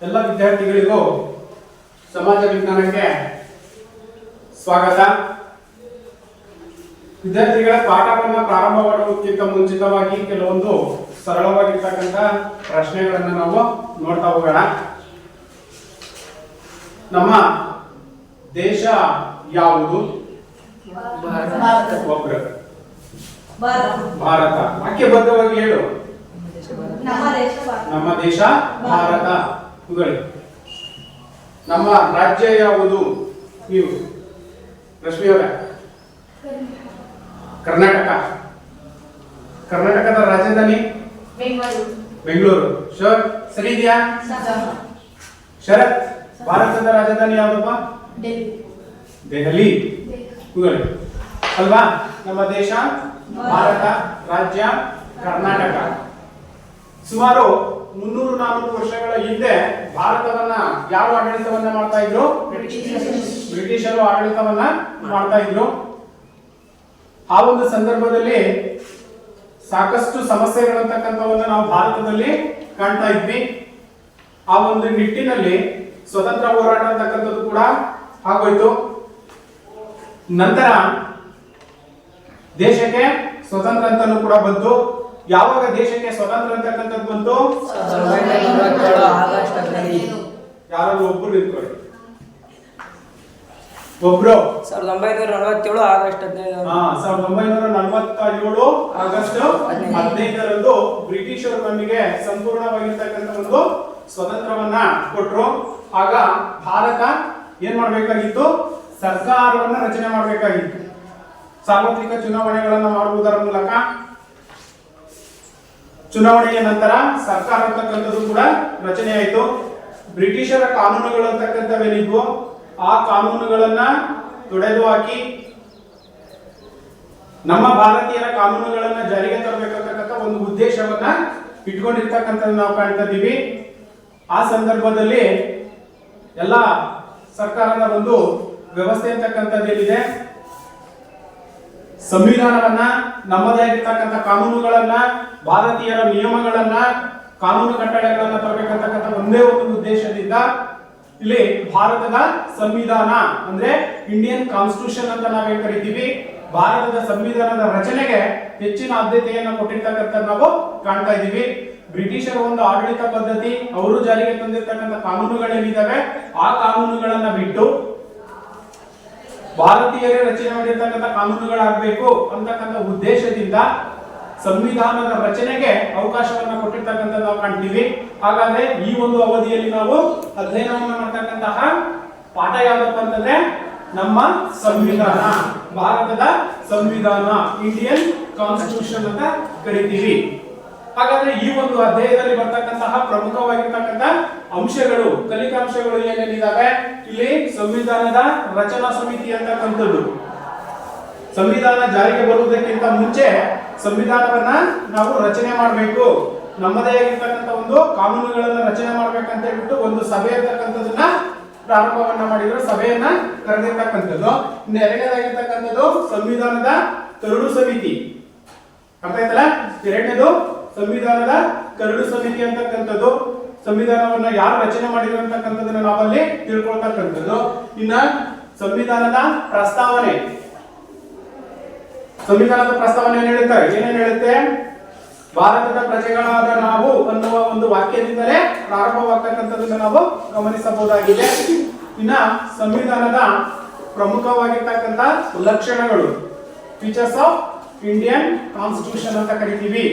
ಎಲ್ಲ ವಿದ್ಯಾರ್ಥಿಗಳಿಗೂ ಸಮಾಜ ವಿಜ್ಞಾನಕ್ಕೆ ಸ್ವಾಗತ. ವಿದ್ಯಾರ್ಥಿಗಳ ಪಾಠವನ್ನು ಪ್ರಾರಂಭ ಮಾಡುವುದಕ್ಕಿಂತ ಮುಂಚಿತವಾಗಿ ಕೆಲವೊಂದು ಸರಳವಾಗಿರ್ತಕ್ಕಂಥ ಪ್ರಶ್ನೆಗಳನ್ನು ನಾವು ನೋಡ್ತಾ ಹೋಗೋಣ. ನಮ್ಮ ದೇಶ ಯಾವುದು? ಒಬ್ರು ಭಾರತ. ವಾಕ್ಯಬದ್ಧವಾಗಿ ಹೇಳು. ನಮ್ಮ ದೇಶ ಭಾರತ. ನಮ್ಮ ರಾಜ್ಯ ಯಾವುದು? ನೀವು ರಶ್ಮಿಯವರ ಕರ್ನಾಟಕ. ಕರ್ನಾಟಕದ ರಾಜಧಾನಿ ಬೆಂಗಳೂರು. ಸರಿ ಇದೆಯಾ? ಶರತ್, ಭಾರತದ ರಾಜಧಾನಿ ಯಾವ್ದಪ್ಪ? ದೆಹಲಿ ಅಲ್ವಾ? ನಮ್ಮ ದೇಶ ಭಾರತ, ರಾಜ್ಯ ಕರ್ನಾಟಕ. ಸುಮಾರು 300-400 ವರ್ಷಗಳ ಹಿಂದೆ ಭಾರತವನ್ನ ಯಾರು ಆಡಳಿತವನ್ನ ಮಾಡ್ತಾ ಇದ್ರು? ಬ್ರಿಟಿಷರು ಆಡಳಿತವನ್ನ ಮಾಡ್ತಾ ಇದ್ರು. ಆ ಒಂದು ಸಂದರ್ಭದಲ್ಲಿ ಸಾಕಷ್ಟು ಸಮಸ್ಯೆಗಳಂತಕ್ಕಂಥವನ್ನ ನಾವು ಭಾರತದಲ್ಲಿ ಕಾಣ್ತಾ ಇದ್ವಿ. ಆ ಒಂದು ನಿಟ್ಟಿನಲ್ಲಿ ಸ್ವತಂತ್ರ ಹೋರಾಟ ಅಂತಕ್ಕಂಥದ್ದು ಕೂಡ ಆಗೋಯ್ತು. ನಂತರ ದೇಶಕ್ಕೆ ಸ್ವತಂತ್ರ ಅಂತಾನೂ ಕೂಡ ಬಂತು. ಯಾವಾಗ ದೇಶಕ್ಕೆ ಸ್ವತಂತ್ರ ಅಂತಕ್ಕಂಥದ್ದು ಬಂತು? ಯಾರಾದ್ರೂ ಒಬ್ರು ನಿಂತ್ಕೊಳ್ಳಿ. ಒಬ್ರು 1947 ಆಗಸ್ಟ್ 1947 ಆಗಸ್ಟ್ 15ರಂದು ಬ್ರಿಟಿಷರು ನಮಗೆ ಸಂಪೂರ್ಣವಾಗಿರ್ತಕ್ಕಂಥ ಒಂದು ಸ್ವತಂತ್ರವನ್ನ ಕೊಟ್ರು. ಆಗ ಭಾರತ ಏನ್ ಮಾಡ್ಬೇಕಾಗಿತ್ತು? ಸರ್ಕಾರವನ್ನ ರಚನೆ ಮಾಡಬೇಕಾಗಿತ್ತು. ಸಾರ್ವತ್ರಿಕ ಚುನಾವಣೆಗಳನ್ನ ಮಾಡುವುದರ ಮೂಲಕ ಚುನಾವಣೆಯ ನಂತರ ಸರ್ಕಾರ ಅಂತಕ್ಕಂಥದ್ದು ಕೂಡ ರಚನೆ ಆಯಿತು. ಬ್ರಿಟಿಷರ ಕಾನೂನುಗಳು ಅಂತಕ್ಕಂಥವೇನಿದ್ವು ಆ ಕಾನೂನುಗಳನ್ನ ತೊಡೆದು ಹಾಕಿ ನಮ್ಮ ಭಾರತೀಯರ ಕಾನೂನುಗಳನ್ನ ಜಾರಿಗೆ ತರಬೇಕಂತಕ್ಕಂಥ ಒಂದು ಉದ್ದೇಶವನ್ನ ಇಟ್ಕೊಂಡಿರ್ತಕ್ಕಂಥದ್ದು ನಾವು ಕಾಣ್ತಾ ಇದ್ದೀವಿ. ಆ ಸಂದರ್ಭದಲ್ಲಿ ಎಲ್ಲ ಸರ್ಕಾರದ ಒಂದು ವ್ಯವಸ್ಥೆ ಅಂತಕ್ಕಂಥದ್ದೇನಿದೆ, ಸಂವಿಧಾನವನ್ನ, ನಮ್ಮದೇ ಆಗಿರ್ತಕ್ಕಂಥ ಕಾನೂನುಗಳನ್ನ, ಭಾರತೀಯರ ನಿಯಮಗಳನ್ನ, ಕಾನೂನು ಕಟ್ಟಳೆಗಳನ್ನ ತರಬೇಕಂತಕ್ಕಂಥ ಒಂದೇ ಒಂದು ಉದ್ದೇಶದಿಂದ ಇಲ್ಲಿ ಭಾರತದ ಸಂವಿಧಾನ ಅಂದ್ರೆ ಇಂಡಿಯನ್ ಕಾನ್ಸ್ಟಿಟ್ಯೂಷನ್ ಅಂತ ನಾವೇನ್ ಕರಿತೀವಿ, ಭಾರತದ ಸಂವಿಧಾನದ ರಚನೆಗೆ ಹೆಚ್ಚಿನ ಆದ್ಯತೆಯನ್ನು ಕೊಟ್ಟಿರ್ತಕ್ಕಂಥ ನಾವು ಕಾಣ್ತಾ ಇದ್ದೀವಿ. ಬ್ರಿಟಿಷರ ಒಂದು ಆಡಳಿತ ಪದ್ಧತಿ, ಅವರು ಜಾರಿಗೆ ತಂದಿರ್ತಕ್ಕಂಥ ಕಾನೂನುಗಳೇನಿದ್ದಾವೆ ಆ ಕಾನೂನುಗಳನ್ನ ಬಿಟ್ಟು ಭಾರತೀಯರೇ ರಚನೆ ಮಾಡಿರ್ತಕ್ಕಂಥ ಕಾನೂನುಗಳಾಗಬೇಕು ಅಂತಕ್ಕಂಥ ಉದ್ದೇಶದಿಂದ ಸಂವಿಧಾನದ ರಚನೆಗೆ ಅವಕಾಶವನ್ನ ಕೊಟ್ಟಿರ್ತಕ್ಕಂಥ ನಾವು ಕಾಣ್ತೀವಿ. ಹಾಗಾದ್ರೆ ಈ ಒಂದು ಅವಧಿಯಲ್ಲಿ ನಾವು ಅಧ್ಯಯನವನ್ನು ಮಾಡ್ತಕ್ಕಂತಹ ಪಾಠ ಯಾವ್ದಪ್ಪ ಅಂತಂದ್ರೆ ನಮ್ಮ ಸಂವಿಧಾನ, ಭಾರತದ ಸಂವಿಧಾನ, ಇಂಡಿಯನ್ ಕಾನ್ಸ್ಟಿಟ್ಯೂಷನ್ ಅಂತ ಕರಿತೀವಿ. ಹಾಗಾದ್ರೆ ಈ ಒಂದು ಅಧ್ಯಾಯದಲ್ಲಿ ಬರ್ತಕ್ಕಂತಹ ಪ್ರಮುಖವಾಗಿರ್ತಕ್ಕಂಥ ಅಂಶಗಳು, ಕಲಿಕಾಂಶಗಳು ಏನೇನಿದಾವೆ? ಇಲ್ಲಿ ಸಂವಿಧಾನದ ರಚನಾ ಸಮಿತಿ ಅಂತಕ್ಕಂಥದ್ದು. ಸಂವಿಧಾನ ಜಾರಿಗೆ ಬರುವುದಕ್ಕಿಂತ ಮುಂಚೆ ಸಂವಿಧಾನವನ್ನ ನಾವು ರಚನೆ ಮಾಡಬೇಕು, ನಮ್ಮದೇ ಆಗಿರ್ತಕ್ಕಂಥ ಒಂದು ಕಾನೂನುಗಳನ್ನ ರಚನೆ ಮಾಡ್ಬೇಕಂತ ಹೇಳ್ಬಿಟ್ಟು ಒಂದು ಸಭೆ ಅಂತಕ್ಕಂಥದನ್ನ ಪ್ರಾರಂಭವನ್ನ ಮಾಡಿದ್ರು, ಸಭೆಯನ್ನ ಕರೆದಿರ್ತಕ್ಕಂಥದ್ದು. ಇನ್ನು ಎರಡನೇದಾಗಿರ್ತಕ್ಕಂಥದ್ದು ಸಂವಿಧಾನದ ಕರಡು ಸಮಿತಿ. ಅರ್ಥ ಆಯ್ತಲ್ಲ? ಎರಡನೇದು ಸಂವಿಧಾನದ ಕರಡು ಸಮಿತಿ ಅಂತಕ್ಕಂಥದ್ದು. ಸಂವಿಧಾನವನ್ನ ಯಾರು ರಚನೆ ಮಾಡಿದ್ರು ಅಂತಕ್ಕಂಥದನ್ನ ನಾವಲ್ಲಿ ತಿಳ್ಕೊಳ್ತಕ್ಕಂಥದ್ದು. ಇನ್ನ ಸಂವಿಧಾನದ ಪ್ರಸ್ತಾವನೆ. ಸಂವಿಧಾನದ ಪ್ರಸ್ತಾವನೆ ಏನೇನು ಹೇಳುತ್ತೆ? ಭಾರತದ ಪ್ರಜೆಗಳಾದ ನಾವು ಅನ್ನುವ ಒಂದು ವಾಕ್ಯದಿಂದಲೇ ಪ್ರಾರಂಭವಾಗ್ತಕ್ಕಂಥದ್ದನ್ನ ನಾವು ಗಮನಿಸಬಹುದಾಗಿದೆ. ಇನ್ನ ಸಂವಿಧಾನದ ಪ್ರಮುಖವಾಗಿರ್ತಕ್ಕಂಥ ಲಕ್ಷಣಗಳು, ಫೀಚರ್ಸ್ ಆಫ್ ಇಂಡಿಯನ್ ಕಾನ್ಸ್ಟಿಟ್ಯೂಷನ್ ಅಂತ ಕರಿತೀವಿ.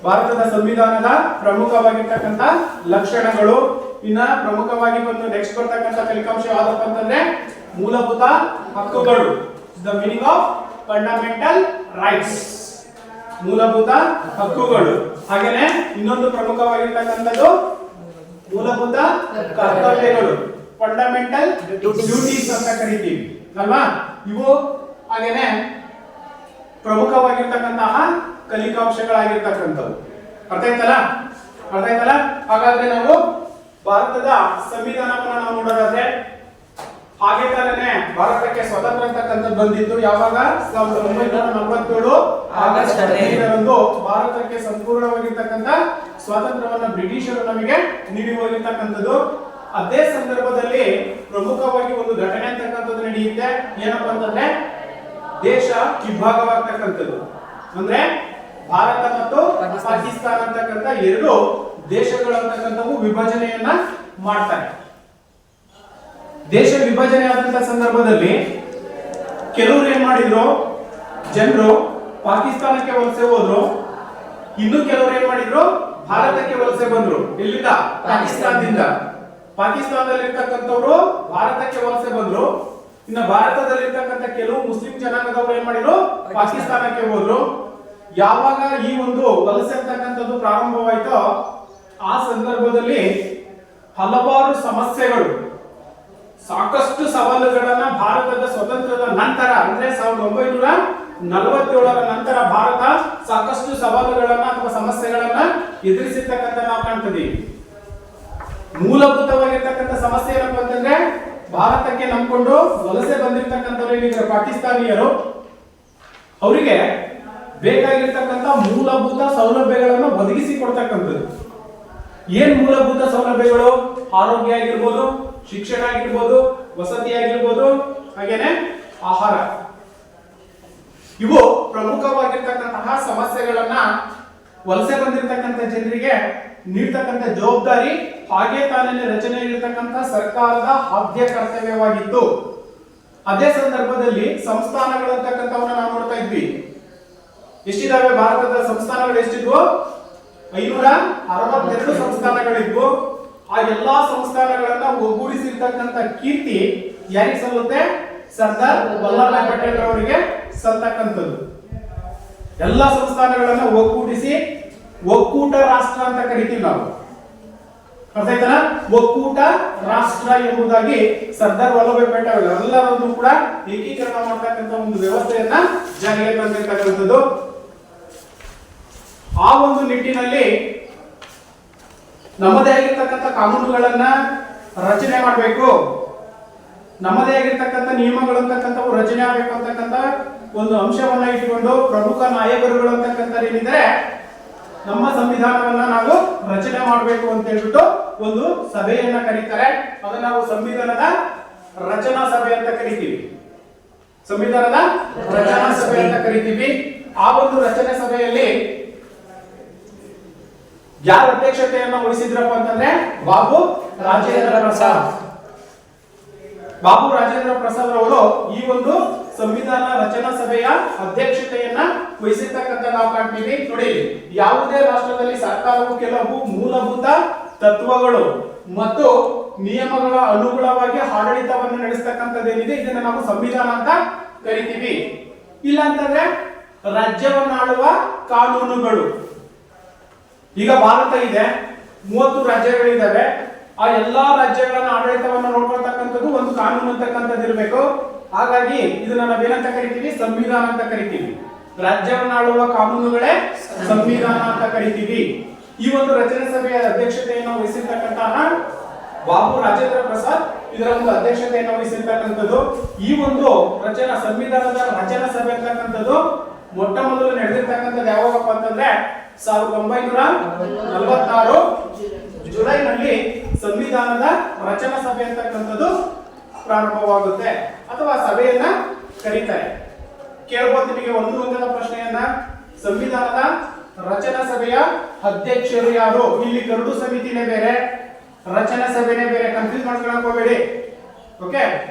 ಭಾರತದ ಸಂವಿಧಾನದ ಪ್ರಮುಖವಾಗಿರ್ತಕ್ಕಂಥ ಲಕ್ಷಣಗಳು. ಇನ್ನ ಪ್ರಮುಖವಾಗಿ ಬಂದು ನೆಕ್ಸ್ಟ್ ಬರ್ತಕ್ಕಂಥ ಫಲಿತಾಂಶ ಯಾವ್ದಪ್ಪ ಅಂತಂದ್ರೆ ಮೂಲಭೂತ ಹಕ್ಕುಗಳು, the meaning of fundamental rights, ಮೂಲಭೂತ ಹಕ್ಕುಗಳು. ಹಾಗೇನೆ ಇನ್ನೊಂದು ಪ್ರಮುಖವಾಗಿರ್ತಕ್ಕಂಥದ್ದು ಮೂಲಭೂತ ಕರ್ತವ್ಯಗಳು, ಫಂಡಮೆಂಟಲ್ ಡ್ಯೂಟೀಸ್ ಅಂತ ಕರಿತೀವಿ ಅಲ್ವಾ? ಇವು ಹಾಗೇನೆ ಪ್ರಮುಖವಾಗಿರ್ತಕ್ಕಂತಹ ಕಲಿಕಾಂಶಗಳಾಗಿರ್ತಕ್ಕಂಥವು. ಅರ್ಥ ಆಯ್ತಲ್ಲ? ಹಾಗಾದ್ರೆ ನಾವು ಭಾರತದ ಸಂವಿಧಾನವನ್ನ ನಾವು ನೋಡೋದಾದ್ರೆ ಹಾಗೆ ತಾನೇ ಭಾರತಕ್ಕೆ ಸ್ವತಂತ್ರ ಅಂತಕ್ಕಂಥದ್ದು ಬಂದಿದ್ದು ಯಾವಾಗ? 1947 ಆಗಸ್ಟ್ 15ರಂದು ಭಾರತಕ್ಕೆ ಸಂಪೂರ್ಣವಾಗಿರ್ತಕ್ಕಂಥ ಸ್ವಾತಂತ್ರ್ಯವನ್ನ ಬ್ರಿಟಿಷರು ನಮಗೆ ನೀಡಿ ಹೋಗಿರ್ತಕ್ಕಂಥದ್ದು. ಅದೇ ಸಂದರ್ಭದಲ್ಲಿ ಪ್ರಮುಖವಾಗಿ ಒಂದು ಘಟನೆ ಅಂತಕ್ಕಂಥದ್ದು ನಡೆಯುತ್ತೆ. ಏನಪ್ಪಾ ಅಂತಂದ್ರೆ ದೇಶ ಇಬ್ಬಾಗವಾಗ್ತಕ್ಕಂಥದ್ದು. ಅಂದ್ರೆ ಭಾರತ ಮತ್ತು ಪಾಕಿಸ್ತಾನ ಅಂತಕ್ಕಂಥ ಎರಡು ದೇಶಗಳು ಅಂತಕ್ಕಂಥವು ವಿಭಜನೆಯನ್ನ ಮಾಡ್ತಾರೆ. ದೇಶ ವಿಭಜನೆ ಆದಂತ ಸಂದರ್ಭದಲ್ಲಿ ಕೆಲವರು ಏನ್ ಮಾಡಿದ್ರು, ಜನರು ಪಾಕಿಸ್ತಾನಕ್ಕೆ ವಲಸೆ ಹೋದ್ರು. ಇನ್ನು ಕೆಲವರು ಏನ್ ಮಾಡಿದ್ರು, ಭಾರತಕ್ಕೆ ವಲಸೆ ಬಂದ್ರು. ಎಲ್ಲಿಂದ? ಪಾಕಿಸ್ತಾನದಿಂದ. ಪಾಕಿಸ್ತಾನದಲ್ಲಿರ್ತಕ್ಕಂಥವ್ರು ಭಾರತಕ್ಕೆ ವಲಸೆ ಬಂದ್ರು. ಇನ್ನು ಭಾರತದಲ್ಲಿರ್ತಕ್ಕಂಥ ಕೆಲವು ಮುಸ್ಲಿಂ ಜನಾಂಗದವರು ಏನ್ ಮಾಡಿದ್ರು, ಪಾಕಿಸ್ತಾನಕ್ಕೆ ಹೋದ್ರು. ಯಾವಾಗ ಈ ಒಂದು ವಲಸೆ ಅಂತಕ್ಕಂಥದ್ದು ಪ್ರಾರಂಭವಾಯ್ತೋ ಆ ಸಂದರ್ಭದಲ್ಲಿ ಹಲವಾರು ಸಮಸ್ಯೆಗಳು, ಸಾಕಷ್ಟು ಸವಾಲುಗಳನ್ನ ಭಾರತದ ಸ್ವತಂತ್ರದ ನಂತರ ಅಂದ್ರೆ 1947ರ ನಂತರ ಭಾರತ ಸಾಕಷ್ಟು ಸವಾಲುಗಳನ್ನ ಅಥವಾ ಸಮಸ್ಯೆಗಳನ್ನ ಎದುರಿಸಿರ್ತಕ್ಕಂಥ ನಾವು ಕಾಣ್ತಿದ್ದೀವಿ. ಮೂಲಭೂತವಾಗಿರ್ತಕ್ಕಂಥ ಸಮಸ್ಯೆ ಏನಪ್ಪಾ ಅಂತಂದ್ರೆ ಭಾರತಕ್ಕೆ ನಂಬಿಕೊಂಡು ವಲಸೆ ಬಂದಿರತಕ್ಕಂಥವ್ರು ಏನಿದ್ದಾರೆ ಪಾಕಿಸ್ತಾನಿಯರು, ಅವರಿಗೆ ಬೇಕಾಗಿರ್ತಕ್ಕಂಥ ಮೂಲಭೂತ ಸೌಲಭ್ಯಗಳನ್ನು ಒದಗಿಸಿ ಕೊಡ್ತಕ್ಕಂಥದ್ದು. ಏನ್ ಮೂಲಭೂತ ಸೌಲಭ್ಯಗಳು? ಆರೋಗ್ಯ ಆಗಿರ್ಬೋದು, ಶಿಕ್ಷಣ ಆಗಿರ್ಬೋದು, ವಸತಿ ಆಗಿರ್ಬೋದು, ಹಾಗೇನೆ ಆಹಾರ. ಇವು ಪ್ರಮುಖವಾಗಿರ್ತಕ್ಕಂತಹ ಸಮಸ್ಯೆಗಳನ್ನ ವಲಸೆ ಬಂದಿರತಕ್ಕಂಥ ಜನರಿಗೆ ನೀಡ್ತಕ್ಕಂಥ ಜವಾಬ್ದಾರಿ ಹಾಗೆ ತಾನೇ ರಚನೆಯಲ್ಲಿರ್ತಕ್ಕಂಥ ಸರ್ಕಾರದ ಆದ್ಯ ಕರ್ತವ್ಯವಾಗಿತ್ತು. ಅದೇ ಸಂದರ್ಭದಲ್ಲಿ ಸಂಸ್ಥಾನಗಳು ಅಂತಕ್ಕಂಥವನ್ನ ನಾವು ನೋಡ್ತಾ ಇದ್ವಿ. ಎಷ್ಟಿದಾವೆ ಭಾರತದ ಸಂಸ್ಥಾನಗಳು? ಎಷ್ಟಿದ್ವು? 562 ಸಂಸ್ಥಾನಗಳಿದ್ವು. ಆ ಎಲ್ಲಾ ಸಂಸ್ಥಾನಗಳನ್ನ ಒಗ್ಗೂಡಿಸಿರ್ತಕ್ಕಂಥ ಕೀರ್ತಿ ಯಾರಿಗೆ ಸಲ್ಲುತ್ತೆ? ಸರ್ದಾರ್ ವಲ್ಲಭಾಯ್ ಪಟೇಲ್ ಅವರಿಗೆ ಸಲ್ತಕ್ಕಂಥದ್ದು. ಎಲ್ಲಾ ಸಂಸ್ಥಾನಗಳನ್ನ ಒಗ್ಗೂಡಿಸಿ ಒಕ್ಕೂಟ ರಾಷ್ಟ್ರ ಅಂತ ಕರಿತೀವಿ ನಾವು. ಅರ್ಥ ಆಯ್ತಾ? ಒಕ್ಕೂಟ ರಾಷ್ಟ್ರ ಎಂಬುದಾಗಿ ಸರ್ದಾರ್ ವಲ್ಲಭಾಯ್ ಪಟೇಲ್ ಎಲ್ಲರನ್ನು ಕೂಡ ಏಕೀಕರಣ ಮಾಡತಕ್ಕಂಥ ಒಂದು ವ್ಯವಸ್ಥೆಯನ್ನ ಜಾರಿಗೆ ತಂದಿರ್ತಕ್ಕಂಥದ್ದು. ಆ ಒಂದು ನಿಟ್ಟಿನಲ್ಲಿ ನಮ್ಮದೇ ಆಗಿರ್ತಕ್ಕಂಥ ಕಾನೂನುಗಳನ್ನ ರಚನೆ ಮಾಡಬೇಕು, ನಮ್ಮದೇ ಆಗಿರ್ತಕ್ಕಂಥ ನಿಯಮಗಳಂತಕ್ಕಂಥವು ರಚನೆ ಆಗಬೇಕು ಅಂತಕ್ಕಂಥ ಒಂದು ಅಂಶವನ್ನ ಇಟ್ಟುಕೊಂಡು ಪ್ರಮುಖ ನಾಯಕರುಗಳು ಅಂತಕ್ಕಂಥ ಏನಿದ್ದಾರೆ ನಮ್ಮ ಸಂವಿಧಾನವನ್ನ ನಾವು ರಚನೆ ಮಾಡಬೇಕು ಅಂತ ಹೇಳ್ಬಿಟ್ಟು ಒಂದು ಸಭೆಯನ್ನ ಕರೀತಾರೆ. ಅದನ್ನ ನಾವು ಸಂವಿಧಾನದ ರಚನಾ ಸಭೆ ಅಂತ ಕರಿತೀವಿ. ಸಂವಿಧಾನದ ರಚನಾ ಸಭೆ ಅಂತ ಕರಿತೀವಿ. ಆ ಒಂದು ರಚನೆ ಸಭೆಯಲ್ಲಿ ಯಾರ ಅಧ್ಯಕ್ಷತೆಯನ್ನ ವಹಿಸಿದ್ರಪ್ಪ ಅಂತಂದ್ರೆ ಬಾಬು ರಾಜೇಂದ್ರ ಪ್ರಸಾದ್. ಬಾಬು ರಾಜೇಂದ್ರ ಪ್ರಸಾದ್ ಅವರು ಈ ಒಂದು ಸಂವಿಧಾನ ರಚನಾ ಸಭೆಯ ಅಧ್ಯಕ್ಷತೆಯನ್ನ ವಹಿಸಿರ್ತಕ್ಕಂಥ ನಾವು ಕಾಣ್ತೀವಿ. ನೋಡಿ, ಯಾವುದೇ ರಾಷ್ಟ್ರದಲ್ಲಿ ಸರ್ಕಾರವು ಕೆಲವು ಮೂಲಭೂತ ತತ್ವಗಳು ಮತ್ತು ನಿಯಮಗಳ ಅನುಗುಣವಾಗಿ ಆಡಳಿತವನ್ನು ನಡೆಸ್ತಕ್ಕಂಥದ್ದೇನಿದೆ ಇದನ್ನ ನಾವು ಸಂವಿಧಾನ ಅಂತ ಕರಿತೀವಿ. ಇಲ್ಲ ಅಂತಂದ್ರೆ ರಾಜ್ಯವನ್ನಾಳುವ ಕಾನೂನುಗಳು. ಈಗ ಭಾರತ ಇದೆ, 30 ರಾಜ್ಯಗಳಿದ್ದಾವೆ. ಆ ಎಲ್ಲಾ ರಾಜ್ಯಗಳನ್ನ ಆಡಳಿತವನ್ನು ನೋಡ್ಕೊಳ್ತಕ್ಕಂಥದ್ದು ಒಂದು ಕಾನೂನು ಅಂತಕ್ಕಂಥದ್ದು ಇರಬೇಕು. ಹಾಗಾಗಿ ಇದನ್ನ ನಾವೇನಂತ ಕರಿತೀವಿ? ಸಂವಿಧಾನ ಅಂತ ಕರಿತೀವಿ. ರಾಜ್ಯವನ್ನಾಳುವ ಕಾನೂನುಗಳೇ ಸಂವಿಧಾನ ಅಂತ ಕರಿತೀವಿ. ಈ ಒಂದು ರಚನಾ ಸಭೆಯ ಅಧ್ಯಕ್ಷತೆಯನ್ನು ವಹಿಸಿರ್ತಕ್ಕಂತಹ ಬಾಬು ರಾಜೇಂದ್ರ ಪ್ರಸಾದ್ ಇದರ ಒಂದು ಅಧ್ಯಕ್ಷತೆಯನ್ನು ವಹಿಸಿರ್ತಕ್ಕಂಥದ್ದು. ಈ ಒಂದು ಸಂವಿಧಾನದ ರಚನಾ ಸಭೆ ಅಂತಕ್ಕಂಥದ್ದು ಮೊಟ್ಟ ಮೊದಲು ನಡೆದಿರ್ತಕ್ಕಂಥದ್ದು ಯಾವಾಗಪ್ಪ ಅಂತಂದ್ರೆ 1946 ಜುಲೈನಲ್ಲಿ ಸಂವಿಧಾನದ ರಚನಾ ಸಭೆ ಅಂತಕ್ಕಂಥದ್ದು ಪ್ರಾರಂಭವಾಗುತ್ತೆ ಅಥವಾ ಸಭೆಯನ್ನ ಕರೀತಾರೆ. ಕೇಳಬಹುದು ನಿಮಗೆ ಒಂದು ಒಂದರ ಪ್ರಶ್ನೆಯನ್ನ, ಸಂವಿಧಾನದ ರಚನಾ ಸಭೆಯ ಅಧ್ಯಕ್ಷರು ಯಾರು? ಇಲ್ಲಿ ಕರಡು ಸಮಿತಿನೇ ಬೇರೆ, ರಚನಾ ಸಭೆನೇ ಬೇರೆ, ಕನ್ಫ್ಯೂಸ್ ಮಾಡ್ಕೊಳ್ಳೋಕೆ ಹೋಗಬೇಡಿ. ಓಕೆ,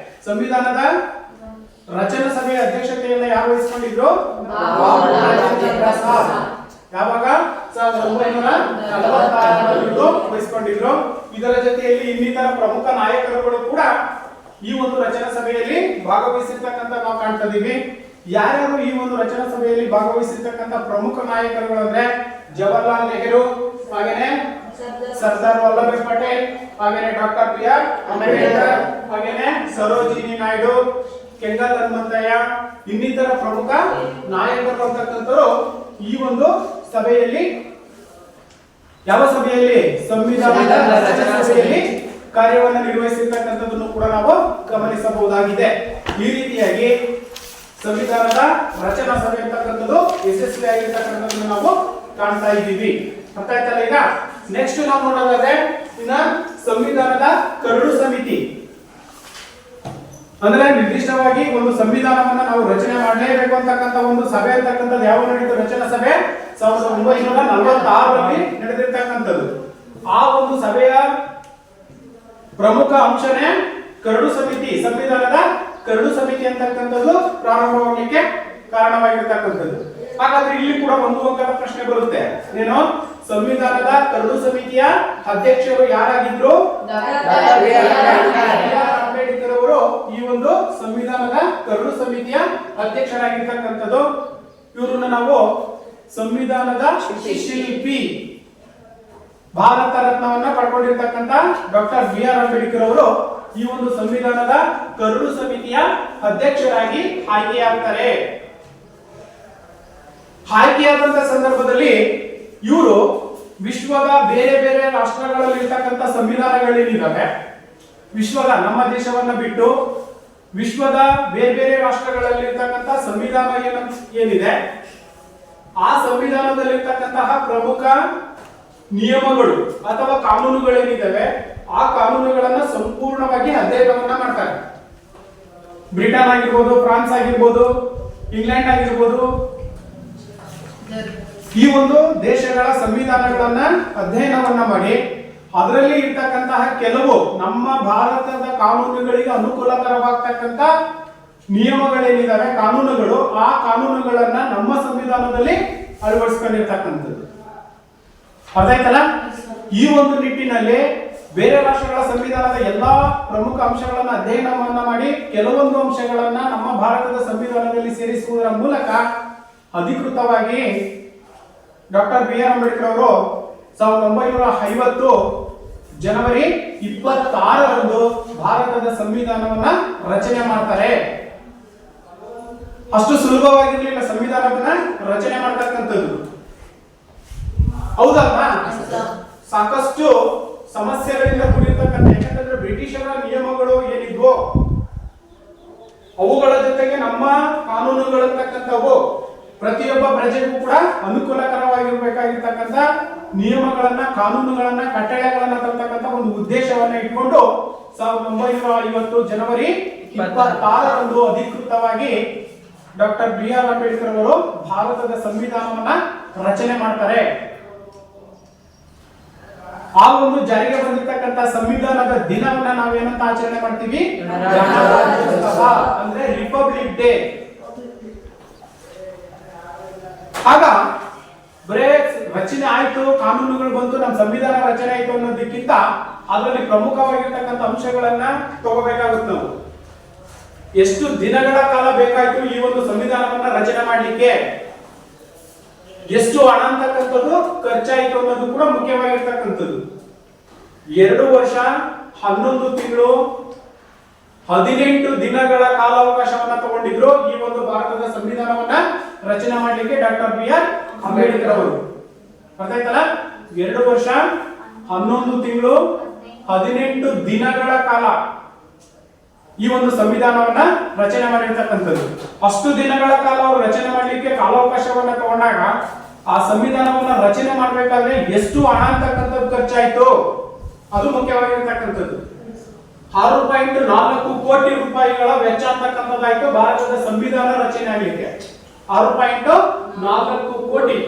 ಸಂವಿಧಾನದ ರಚನಾ ಸಭೆಯ ಅಧ್ಯಕ್ಷತೆಯನ್ನ ಯಾರು ವಹಿಸಿಕೊಂಡಿದ್ರು? ಬಾಬು ರಾಜೇಂದ್ರ ಪ್ರಸಾದ್. ಯಾವಾಗ? 1946 ವಹಿಸಿಕೊಂಡಿದ್ರು. ಇದರ ಜೊತೆಯಲ್ಲಿ ಇನ್ನಿತರ ಪ್ರಮುಖ ನಾಯಕರುಗಳು ಕೂಡ ಈ ಒಂದು ರಚನಾ ಸಭೆಯಲ್ಲಿ ಭಾಗವಹಿಸಿರ್ತಕ್ಕಂಥ ನಾವು ಕಾಣ್ತಾ ಇದೀವಿ. ಯಾರ್ಯಾರು ಈ ಒಂದು ರಚನಾ ಸಭೆಯಲ್ಲಿ ಭಾಗವಹಿಸಿರ್ತಕ್ಕಂಥ ಪ್ರಮುಖ ನಾಯಕರುಗಳು ಅಂದ್ರೆ ಜವಾಹರ್ಲಾಲ್ ನೆಹರು, ಹಾಗೇನೆ ಸರ್ದಾರ್ ವಲ್ಲಭಾಯ್ ಪಟೇಲ್, ಹಾಗೇನೆ ಡಾಕ್ಟರ್ ಬಿ.ಆರ್. ಅಂಬೇಡ್ಕರ್, ಹಾಗೇನೆ ಸರೋಜಿನಿ ನಾಯ್ಡು, ಕೆಂಗಲ್ ಹನುಮಂತಯ್ಯ, ಇನ್ನಿತರ ಪ್ರಮುಖ ನಾಯಕರು ಅಂತಕ್ಕಂಥವರು ಈ ಒಂದು ಸಭೆಯಲ್ಲಿ, ಯಾವ ಸಭೆಯಲ್ಲಿ? ಸಂವಿಧಾನದ ರಚನಾ ಸಭೆಯಲ್ಲಿ ಕಾರ್ಯವನ್ನು ನಿರ್ವಹಿಸಿರ್ತಕ್ಕಂಥದ್ದನ್ನು ಕೂಡ ನಾವು ಗಮನಿಸಬಹುದಾಗಿದೆ. ಈ ರೀತಿಯಾಗಿ ಸಂವಿಧಾನದ ರಚನಾ ಸಭೆ ಅಂತಕ್ಕಂಥದ್ದು ಯಶಸ್ವಿಯಾಗಿರ್ತಕ್ಕಂಥದ್ದನ್ನು ನಾವು ಕಾಣ್ತಾ ಇದ್ದೀವಿ. ಅರ್ಥ ಆಯ್ತಲ್ಲ ಈಗ? ನೆಕ್ಸ್ಟ್ ನಾವು ನೋಡೋದಾದ್ರೆ ಇನ್ನ ಸಂವಿಧಾನದ ಕರಡು ಸಮಿತಿ. ಅಂದ್ರೆ ನಿರ್ದಿಷ್ಟವಾಗಿ ಒಂದು ಸಂವಿಧಾನವನ್ನ ನಾವು ರಚನೆ ಮಾಡಲೇಬೇಕು ಅಂತಕ್ಕಂಥ ಒಂದು ಸಭೆ ಅಂತಕ್ಕಂಥದ್ದು ಯಾವ ನಡೀತು? ರಚನಾ ಸಭೆ 1946ರಲ್ಲಿ ನಡೆದಿರ್ತಕ್ಕಂಥದ್ದು. ಆ ಒಂದು ಸಭೆಯ ಪ್ರಮುಖ ಅಂಶನೇ ಕರಡು ಸಮಿತಿ, ಸಂವಿಧಾನದ ಕರಡು ಸಮಿತಿ ಅಂತಕ್ಕಂಥದ್ದು ಪ್ರಾರಂಭವಾಗಲಿಕ್ಕೆ ಕಾರಣವಾಗಿರ್ತಕ್ಕಂಥದ್ದು. ಹಾಗಾದ್ರೆ ಇಲ್ಲಿ ಕೂಡ ಒಂದು ಅಂಕದ ಪ್ರಶ್ನೆ ಬರುತ್ತೆ. ಏನು? ಸಂವಿಧಾನದ ಕರಡು ಸಮಿತಿಯ ಅಧ್ಯಕ್ಷರು ಯಾರಾಗಿದ್ರು? ಅಂಬೇಡ್ಕರ್ ಅವರು ಈ ಒಂದು ಸಂವಿಧಾನದ ಕರಡು ಸಮಿತಿಯ ಅಧ್ಯಕ್ಷರಾಗಿರ್ತಕ್ಕಂಥದ್ದು. ಇವರನ್ನ ನಾವು ಸಂವಿಧಾನದ ಶಿಲ್ಪಿ, ಭಾರತ ರತ್ನವನ್ನ ಪಡ್ಕೊಂಡಿರ್ತಕ್ಕಂಥ ಡಾಕ್ಟರ್ ಬಿ.ಆರ್. ಅಂಬೇಡ್ಕರ್ ಅವರು ಈ ಒಂದು ಸಂವಿಧಾನದ ಕರಡು ಸಮಿತಿಯ ಅಧ್ಯಕ್ಷರಾಗಿ ಆಯ್ಕೆಯಾಗ್ತಾರೆ. ಆಯ್ಕೆಯಾದಂತ ಸಂದರ್ಭದಲ್ಲಿ ಇವರು ವಿಶ್ವದ ಬೇರೆ ಬೇರೆ ರಾಷ್ಟ್ರಗಳಲ್ಲಿ ಇರ್ತಕ್ಕಂಥ ಸಂವಿಧಾನಗಳೇನಿದ್ದಾವೆ, ವಿಶ್ವದ ನಮ್ಮ ದೇಶವನ್ನ ಬಿಟ್ಟು ವಿಶ್ವದ ಬೇರೆ ಬೇರೆ ರಾಷ್ಟ್ರಗಳಲ್ಲಿ ಇರ್ತಕ್ಕಂಥ ಸಂವಿಧಾನ ಏನಿದೆ, ಆ ಸಂವಿಧಾನದಲ್ಲಿರ್ತಕ್ಕಂತಹ ಪ್ರಮುಖ ನಿಯಮಗಳು ಅಥವಾ ಕಾನೂನುಗಳೇನಿದ್ದಾವೆ, ಆ ಕಾನೂನುಗಳನ್ನ ಸಂಪೂರ್ಣವಾಗಿ ಅಧ್ಯಯನವನ್ನ ಮಾಡ್ತಾರೆ. ಬ್ರಿಟನ್ ಆಗಿರ್ಬೋದು, ಫ್ರಾನ್ಸ್ ಆಗಿರ್ಬೋದು, ಇಂಗ್ಲೆಂಡ್ ಆಗಿರ್ಬೋದು, ಈ ಒಂದು ದೇಶಗಳ ಸಂವಿಧಾನಗಳನ್ನ ಅಧ್ಯಯನವನ್ನ ಮಾಡಿ ಅದರಲ್ಲಿ ಇರ್ತಕ್ಕಂತಹ ಕೆಲವು ನಮ್ಮ ಭಾರತದ ಕಾನೂನುಗಳಿಗೆ ಅನುಕೂಲಕರವಾಗ್ತಕ್ಕಂಥ ನಿಯಮಗಳೇನಿದಾವೆ, ಕಾನೂನುಗಳು, ಆ ಕಾನೂನುಗಳನ್ನ ನಮ್ಮ ಸಂವಿಧಾನದಲ್ಲಿ ಅಳವಡಿಸ್ಕೊಂಡಿರ್ತಕ್ಕಂಥದ್ದು. ಅದಾಯ್ತಲ್ಲ? ಈ ಒಂದು ನಿಟ್ಟಿನಲ್ಲಿ ಬೇರೆ ರಾಷ್ಟ್ರಗಳ ಸಂವಿಧಾನದ ಎಲ್ಲಾ ಪ್ರಮುಖ ಅಂಶಗಳನ್ನ ಅಧ್ಯಯನವನ್ನ ಮಾಡಿ ಕೆಲವೊಂದು ಅಂಶಗಳನ್ನ ನಮ್ಮ ಭಾರತದ ಸಂವಿಧಾನದಲ್ಲಿ ಸೇರಿಸುವುದರ ಮೂಲಕ ಅಧಿಕೃತವಾಗಿ ಡಾಕ್ಟರ್ ಬಿ.ಆರ್. ಅಂಬೇಡ್ಕರ್ ಅವರು 1950 ಜನವರಿ 26ರಂದು ಭಾರತದ ಸಂವಿಧಾನವನ್ನ ರಚನೆ ಮಾಡ್ತಾರೆ. ಅಷ್ಟು ಸುಲಭವಾಗಿರ್ಲಿಲ್ಲ ಸಂವಿಧಾನವನ್ನ ರಚನೆ ಮಾಡ್ತಕ್ಕಂಥದ್ದು, ಹೌದಲ್ವಾ? ಸಾಕಷ್ಟು ಸಮಸ್ಯೆಗಳಿಂದ ಕೂಡಿರ್ತಕ್ಕಂಥ, ಯಾಕಂತಂದ್ರೆ ಬ್ರಿಟಿಷರ ನಿಯಮಗಳು ಏನಿದ್ವೋ ಅವುಗಳ ಜೊತೆಗೆ ನಮ್ಮ ಕಾನೂನುಗಳಂತಕ್ಕಂಥವು ಪ್ರತಿಯೊಬ್ಬ ಪ್ರಜೆಗೂ ಕೂಡ ಅನುಕೂಲಕರವಾಗಿರ್ಬೇಕಾಗಿರ್ತಕ್ಕಂಥ ನಿಯಮಗಳನ್ನ, ಕಾನೂನುಗಳನ್ನ, ಕಟ್ಟಳೆಗಳನ್ನ ತರ್ತಕ್ಕಂಥ ಒಂದು ಉದ್ದೇಶವನ್ನ ಇಟ್ಕೊಂಡು 1950 ಜನವರಿ 26ರಂದು ಅಧಿಕೃತವಾಗಿ ಡಾಕ್ಟರ್ ಬಿ.ಆರ್. ಅಂಬೇಡ್ಕರ್ ಅವರು ಭಾರತದ ಸಂವಿಧಾನವನ್ನ ರಚನೆ ಮಾಡ್ತಾರೆ. ಆ ಒಂದು ಜಾರಿಗೆ ಬಂದಿರತಕ್ಕಂಥ ಸಂವಿಧಾನದ ದಿನವನ್ನ ನಾವೇನಂತ ಆಚರಣೆ ಮಾಡ್ತೀವಿ? ಗಣರಾಜ್ಯೋತ್ಸವ, ಅಂದ್ರೆ ರಿಪಬ್ಲಿಕ್ ಡೇ. ಆಗ ಬರೇ ರಚನೆ ಆಯ್ತು, ಕಾನೂನುಗಳು ಬಂತು, ನಮ್ಮ ಸಂವಿಧಾನ ರಚನೆ ಆಯ್ತು ಅನ್ನೋದಕ್ಕಿಂತ ಅದರಲ್ಲಿ ಪ್ರಮುಖವಾಗಿರ್ತಕ್ಕಂಥ ಅಂಶಗಳನ್ನ ತಗೋಬೇಕಾಗುತ್ತೆ. ನಾವು ಎಷ್ಟು ದಿನಗಳ ಕಾಲ ಬೇಕಾಯ್ತು ಈ ಒಂದು ಸಂವಿಧಾನವನ್ನ ರಚನೆ ಮಾಡ್ಲಿಕ್ಕೆ, ಎಷ್ಟು ಹಣ ಅಂತಕ್ಕಂಥದ್ದು ಖರ್ಚಾಯಿತು ಅನ್ನೋದು ಕೂಡ ಮುಖ್ಯವಾಗಿರ್ತಕ್ಕಂಥದ್ದು. 2 ವರ್ಷ 11 ತಿಂಗಳು 18 ದಿನಗಳ ಕಾಲಾವಕಾಶವನ್ನ ತಗೊಂಡಿದ್ರು ಈ ಒಂದು ಭಾರತದ ಸಂವಿಧಾನವನ್ನ ರಚನೆ ಮಾಡಲಿಕ್ಕೆ ಡಾಕ್ಟರ್ ಬಿ.ಆರ್. ಅಂಬೇಡ್ಕರ್ ಅವರು. ಗೊತ್ತಾಯ್ತಲ್ಲ? 2 ವರ್ಷ 11 ತಿಂಗಳು 18 ದಿನಗಳ ಕಾಲ ಈ ಒಂದು ಸಂವಿಧಾನವನ್ನ ರಚನೆ ಮಾಡಿರ್ತಕ್ಕಂಥದ್ದು. ಅಷ್ಟು ದಿನಗಳ ಕಾಲ ಅವರು ರಚನೆ ಮಾಡಲಿಕ್ಕೆ ಕಾಲಾವಕಾಶವನ್ನ ತಗೊಂಡಾಗ ಆ ಸಂವಿಧಾನವನ್ನ ರಚನೆ ಮಾಡಬೇಕಾದ್ರೆ ಎಷ್ಟು ಹಣ ಅಂತಕ್ಕಂಥದ್ದು ಖರ್ಚಾಯ್ತು ಅದು ಮುಖ್ಯವಾಗಿರ್ತಕ್ಕಂಥದ್ದು. 6.4 ಕೋಟಿ ರೂಪಾಯಿಗಳ ವೆಚ್ಚ ಅಂತಕ್ಕಂಥದ್ದಾಯ್ತು ಭಾರತದ ಸಂವಿಧಾನ ರಚನೆ ಆಗಲಿಕ್ಕೆ. 6.4 ಕೋಟಿ,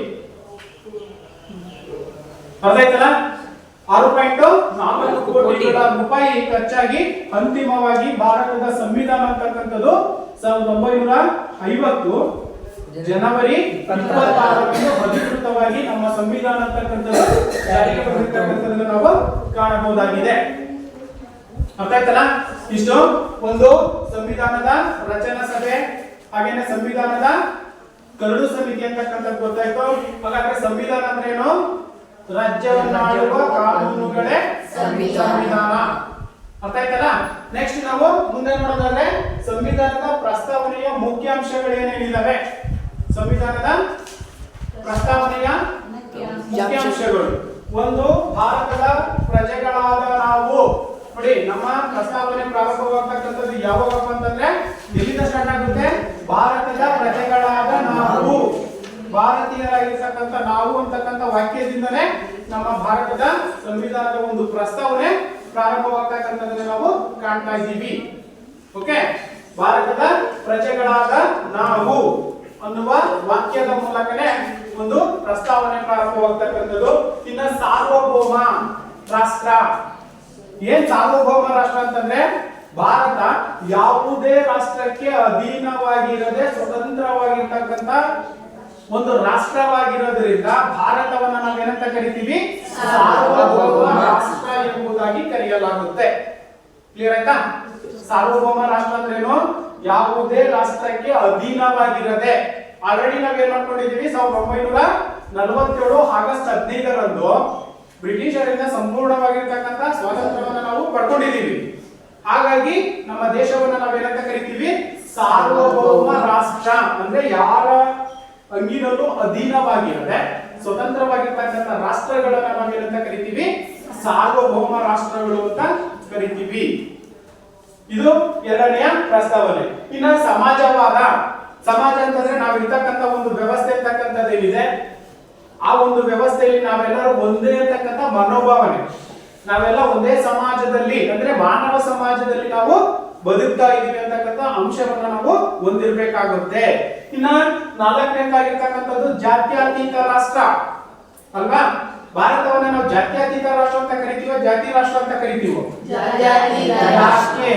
ಅರ್ಥಾಯ್ತಲ್ಲ? 6.4 ಕೋಟಿಗಳ ರೂಪಾಯಿ ಖರ್ಚಾಗಿ ಅಂತಿಮವಾಗಿ ಭಾರತದ ಸಂವಿಧಾನ ಅಂತಕ್ಕಂಥದ್ದು 1950 ಜನವರಿ 26ರಂದು ಅಧಿಕೃತವಾಗಿ ನಮ್ಮ ಸಂವಿಧಾನ ಅಂತಕ್ಕಂಥದ್ದು ಜಾರಿಗೆ ಬಂದಿರತಕ್ಕಂಥದ್ದನ್ನು ನಾವು ಕಾಣಬಹುದಾಗಿದೆ. ಅರ್ಥ ಆಯ್ತಲ್ಲ? ಇಷ್ಟು ಒಂದು ಸಂವಿಧಾನದ ರಚನಾ ಸಭೆ, ಹಾಗೇನೆ ಸಂವಿಧಾನದ ಕರಡು ಸಮಿತಿ ಅಂತಕ್ಕಂಥದ್ದು ಗೊತ್ತಾಯ್ತು. ಹಾಗಾದ್ರೆ ಸಂವಿಧಾನ ಅಂದ್ರೆ ಏನು? ರಾಜ್ಯವನ್ನ ಆಳುವ ಕಾನೂನುಗಳೇ ಸಂವಿಧಾನ. ಅರ್ಥ ಆಯ್ತಲ್ಲ? ನೆಕ್ಸ್ಟ್ ನಾವು ಮುಂದೆ ನೋಡೋದಾದ್ರೆ ಸಂವಿಧಾನದ ಪ್ರಸ್ತಾವನೆಯ ಮುಖ್ಯಾಂಶಗಳು ಏನೇನಿದಾವೆ, ಸಂವಿಧಾನದ ಪ್ರಸ್ತಾವನೆಯ ಮುಖ್ಯಾಂಶಗಳು. ಒಂದು, ಭಾರತದ ಪ್ರಜೆಗಳಾದ ನಾವು. ನೋಡಿ, ನಮ್ಮ ಪ್ರಸ್ತಾವನೆ ಪ್ರಾರಂಭವಾಗ್ತಕ್ಕಂಥದ್ದು ಯಾವಾಗಪ್ಪ ಅಂತಂದ್ರೆ ಎಲ್ಲಿಂದ ಸ್ಟಾರ್ಟ್ ಆಗುತ್ತೆ? ಭಾರತದ ಪ್ರಜೆಗಳಾದ ನಾವು, ಭಾರತೀಯರಾಗಿರ್ತಕ್ಕಂಥ ನಾವು ಅಂತಕ್ಕಂಥ ವಾಕ್ಯದಿಂದಲೇ ನಮ್ಮ ಭಾರತದ ಸಂವಿಧಾನದ ಒಂದು ಪ್ರಸ್ತಾವನೆ ಪ್ರಾರಂಭವಾಗ್ತಕ್ಕಂಥದ್ದನ್ನ ನಾವು ಕಾಣ್ತಾ ಇದ್ದೀವಿ. ಓಕೆ, ಭಾರತದ ಪ್ರಜೆಗಳಾದ ನಾವು ಅನ್ನುವ ವಾಕ್ಯದ ಮೂಲಕನೇ ಒಂದು ಪ್ರಸ್ತಾವನೆ ಪ್ರಾರಂಭವಾಗ್ತಕ್ಕಂಥದ್ದು. ಇನ್ನ ಸಾರ್ವಭೌಮ ರಾಷ್ಟ್ರ. ಏನ್ ಸಾರ್ವಭೌಮ ರಾಷ್ಟ್ರ ಅಂತಂದ್ರೆ ಭಾರತ ಯಾವುದೇ ರಾಷ್ಟ್ರಕ್ಕೆ ಅಧೀನವಾಗಿರದೆ ಸ್ವತಂತ್ರವಾಗಿರ್ತಕ್ಕಂಥ ಒಂದು ರಾಷ್ಟ್ರವಾಗಿರೋದ್ರಿಂದ ಭಾರತವನ್ನ ನಾವೇನಂತ ಕರಿತೀವಿ? ಸಾರ್ವಭೌಮ ರಾಷ್ಟ್ರ ಎಂಬುದಾಗಿ ಕರೆಯಲಾಗುತ್ತೆ. ಕ್ಲಿಯರ್ ಆಯ್ತಾ? ಸಾರ್ವಭೌಮ ರಾಷ್ಟ್ರ ಅಂದ್ರೇನು? ಯಾವುದೇ ರಾಷ್ಟ್ರಕ್ಕೆ ಅಧೀನವಾಗಿರದೆ. ಆಲ್ರೆಡಿ ನಾವೇನ್ ಮಾಡ್ಕೊಂಡಿದೀವಿ, 1947 ಆಗಸ್ಟ್ 15ರಂದು ಬ್ರಿಟಿಷರಿಂದ ಸಂಪೂರ್ಣವಾಗಿರ್ತಕ್ಕಂಥ ಸ್ವಾತಂತ್ರ್ಯವನ್ನು ನಾವು ಪಡ್ಕೊಂಡಿದ್ದೀವಿ. ಹಾಗಾಗಿ ನಮ್ಮ ದೇಶವನ್ನ ನಾವೇನಂತ ಕರಿತೀವಿ? ಸಾರ್ವಭೌಮ ರಾಷ್ಟ್ರ. ಅಂದ್ರೆ ಯಾರ ಅಂಗಿನಲ್ಲೂ ಅಧೀನವಾಗಿರದೆ ಸ್ವತಂತ್ರವಾಗಿರ್ತಕ್ಕಂಥ ರಾಷ್ಟ್ರಗಳನ್ನ ನಾವೇನಂತ ಕರಿತೀವಿ? ಸಾರ್ವಭೌಮ ರಾಷ್ಟ್ರಗಳು ಅಂತ ಕರಿತೀವಿ. ಇದು ಎರಡನೆಯ ಪ್ರಸ್ತಾವನೆ. ಇನ್ನ ಸಮಾಜವಾದ. ಸಮಾಜ ಅಂತಂದ್ರೆ ನಾವು ಇರ್ತಕ್ಕಂಥ ಒಂದು ವ್ಯವಸ್ಥೆ ಅಂತಕ್ಕಂಥದ್ದೇನಿದೆ, ಆ ಒಂದು ವ್ಯವಸ್ಥೆಯಲ್ಲಿ ನಾವೆಲ್ಲರೂ ಒಂದೇ ಅಂತಕ್ಕಂಥ ಮನೋಭಾವನೆ, ನಾವೆಲ್ಲ ಒಂದೇ ಸಮಾಜದಲ್ಲಿ ಅಂದ್ರೆ ಮಾನವ ಸಮಾಜದಲ್ಲಿ ನಾವು ಬದುಕ್ತಾ ಇದೀವಿ ಅಂತಕ್ಕಂಥ ಅಂಶವನ್ನ ನಾವು ಹೊಂದಿರಬೇಕಾಗುತ್ತೆ. ಇನ್ನ ನಾಲ್ಕನೇದಾಗಿರ್ತಕ್ಕಂಥದ್ದು ಜಾತ್ಯತೀತ ರಾಷ್ಟ್ರ ಅಲ್ವಾ? ಭಾರತವನ್ನ ನಾವು ಜಾತ್ಯತೀತ ರಾಷ್ಟ್ರ ಅಂತ ಕರಿತೀವೋ ಜಾತಿ ರಾಷ್ಟ್ರ ಅಂತ ಕರಿತೀವೋ? ಯಾಕೆ?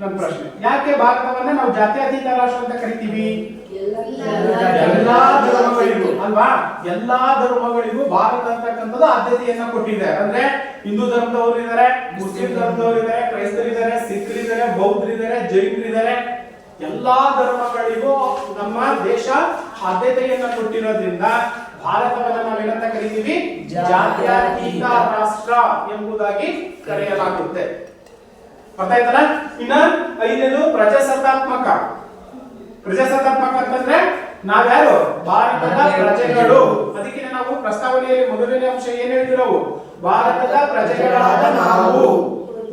ನನ್ನ ಪ್ರಶ್ನೆ, ಯಾಕೆ ಭಾರತವನ್ನ ನಾವು ಜಾತ್ಯತೀತ ರಾಷ್ಟ್ರ ಅಂತ ಕರಿತೀವಿ? ಎಲ್ಲಾ ಧರ್ಮಗಳಿಗೂ ಅಲ್ವಾ? ಎಲ್ಲಾ ಧರ್ಮಗಳಿಗೂ ಭಾರತ ಅಂತಕ್ಕಂಥದ್ದು ಆದ್ಯತೆಯನ್ನ ಕೊಟ್ಟಿದೆ. ಅಂದ್ರೆ ಹಿಂದೂ ಧರ್ಮದವರು ಇದ್ದಾರೆ, ಮುಸ್ಲಿಂ ಧರ್ಮದವರು ಇದ್ದಾರೆ, ಕ್ರೈಸ್ತರಿದ್ದಾರೆ, ಸಿಖ್ರಿದ್ದಾರೆ, ಬೌದ್ಧರಿದ್ದಾರೆ, ಜೈನರಿದ್ದಾರೆ. ಎಲ್ಲಾ ಧರ್ಮಗಳಿಗೂ ನಮ್ಮ ದೇಶ ಆದ್ಯತೆಯನ್ನ ಕೊಟ್ಟಿರೋದ್ರಿಂದ ಭಾರತವನ್ನ ನಾವೇನಂತ ಕರಿತೀವಿ? ಜಾತ್ಯತೀತ ರಾಷ್ಟ್ರ ಎಂಬುದಾಗಿ ಕರೆಯಲಾಗುತ್ತೆ. ಅರ್ಥ ಆಯ್ತಲ್ಲ? ಇನ್ನ ಐದನೇದು ಪ್ರಜಾಸತ್ತಾತ್ಮಕ. ಪ್ರಜಾಸತ್ತಾತ್ಮಕ ಅಂತಂದ್ರೆ ನಾವ್ಯಾರು? ಭಾರತದ ಪ್ರಜೆಗಳು. ಅದಕ್ಕೆ ನಾವು ಪ್ರಸ್ತಾವನೆಯಲ್ಲಿ ಮೊದಲನೇ ಅಂಶ ಏನ್ ಹೇಳಿದ್ವಿ? ನಾವು ಭಾರತದ ಪ್ರಜೆಗಳಾದ ನಾವು.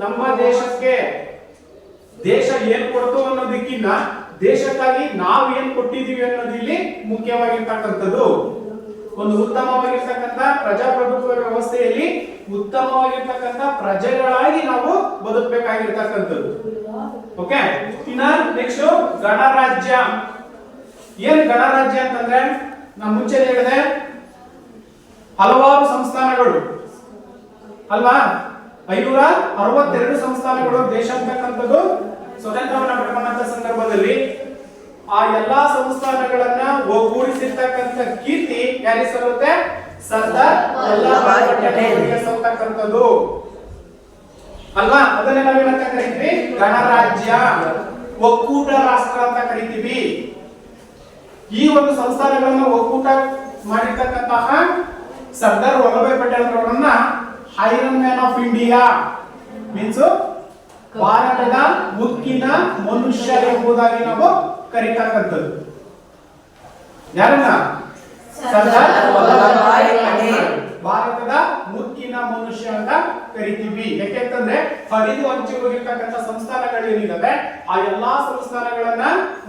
ನಮ್ಮ ದೇಶಕ್ಕೆ ದೇಶ ಏನ್ ಕೊಡ್ತು ಅನ್ನೋದಕ್ಕಿಂತ ದೇಶಕ್ಕಾಗಿ ನಾವು ಏನ್ ಕೊಟ್ಟಿದೀವಿ ಅನ್ನೋದು ಇಲ್ಲಿ ಮುಖ್ಯವಾಗಿರ್ತಕ್ಕಂಥದ್ದು. ಒಂದು ಉತ್ತಮವಾಗಿರ್ತಕ್ಕಂಥ ಪ್ರಜಾಪ್ರಭುತ್ವ ವ್ಯವಸ್ಥೆಯಲ್ಲಿ ಉತ್ತಮವಾಗಿರ್ತಕ್ಕಂಥ ಪ್ರಜೆಗಳಾಗಿ ನಾವು ಬದುಕಬೇಕಾಗಿರ್ತಕ್ಕಂಥದ್ದು. ಓಕೆ, ಇನ್ನ ನೆಕ್ಸ್ಟ್ ಗಣರಾಜ್ಯ. ಏನ್ ಗಣರಾಜ್ಯ ಅಂತಂದ್ರೆ ನಾ ಮುಂಚೆ ಹೇಳಿದೆ ಹಲವಾರು ಸಂಸ್ಥಾನಗಳು ಅಲ್ವಾ? 562 ಸಂಸ್ಥಾನಗಳು ದೇಶ ಅಂತಕ್ಕಂಥದ್ದು ಸ್ವತಂತ್ರವನ್ನ ಪಡ್ಕೊಂಡಂತ ಸಂದರ್ಭದಲ್ಲಿ ಆ ಎಲ್ಲಾ ಸಂಸ್ಥಾನಗಳನ್ನ ಒಗ್ಗೂಡಿಸಿರ್ತಕ್ಕಂಥ ಕೀರ್ತಿ ಯಾರಿಗೆ ಸಲ್ಲುತ್ತೆ? ಸರ್ದಾರ್ ವಲ್ಲಭಾಯ್ ಪಟೇಲ್ ಅವರಿಗೆ ಸಲ್ಲತಕ್ಕಂಥದ್ದು ಅಲ್ವಾ? ಅದನ್ನೇ ನಾವೇನಂತ ಕರಿತೀವಿ? ಗಣರಾಜ್ಯ, ಒಕ್ಕೂಟ ರಾಷ್ಟ್ರ ಅಂತ ಕರಿತೀವಿ. ಈ ಒಂದು ಸಂಸ್ಥಾನಗಳನ್ನ ಒಕ್ಕೂಟ ಮಾಡಿರ್ತಕ್ಕಂತಹ ಸರ್ದಾರ್ ವಲ್ಲಭಾಯ್ ಪಟೇಲ್ ಅವರನ್ನ iron man of India means ಭಾರತದ ಉಕ್ಕಿನ ಮನುಷ್ಯ ಎಂಬುದಾಗಿ ನಾವು ಕರೀತಕ್ಕಂಥದ್ದು. ಯಾರನ್ನ? ಸರ್ದಾರ್ ವಲ್ಲಭಾಯ್ ಪಟೇಲ್. ಭಾರತದ ಮುಕ್ಕಿನ ಮನುಷ್ಯ ಅಂತ ಕರಿತೀವಿ. ಯಾಕೆಂತಂದ್ರೆ ಹರಿದು ಹಂಚಿಕೊಂಡಿರ್ತಕ್ಕಂಥ ಸಂಸ್ಥಾನಗಳು ಏನಿದಾವೆ ಆ ಎಲ್ಲಾ ಸಂಸ್ಥಾನಗಳನ್ನ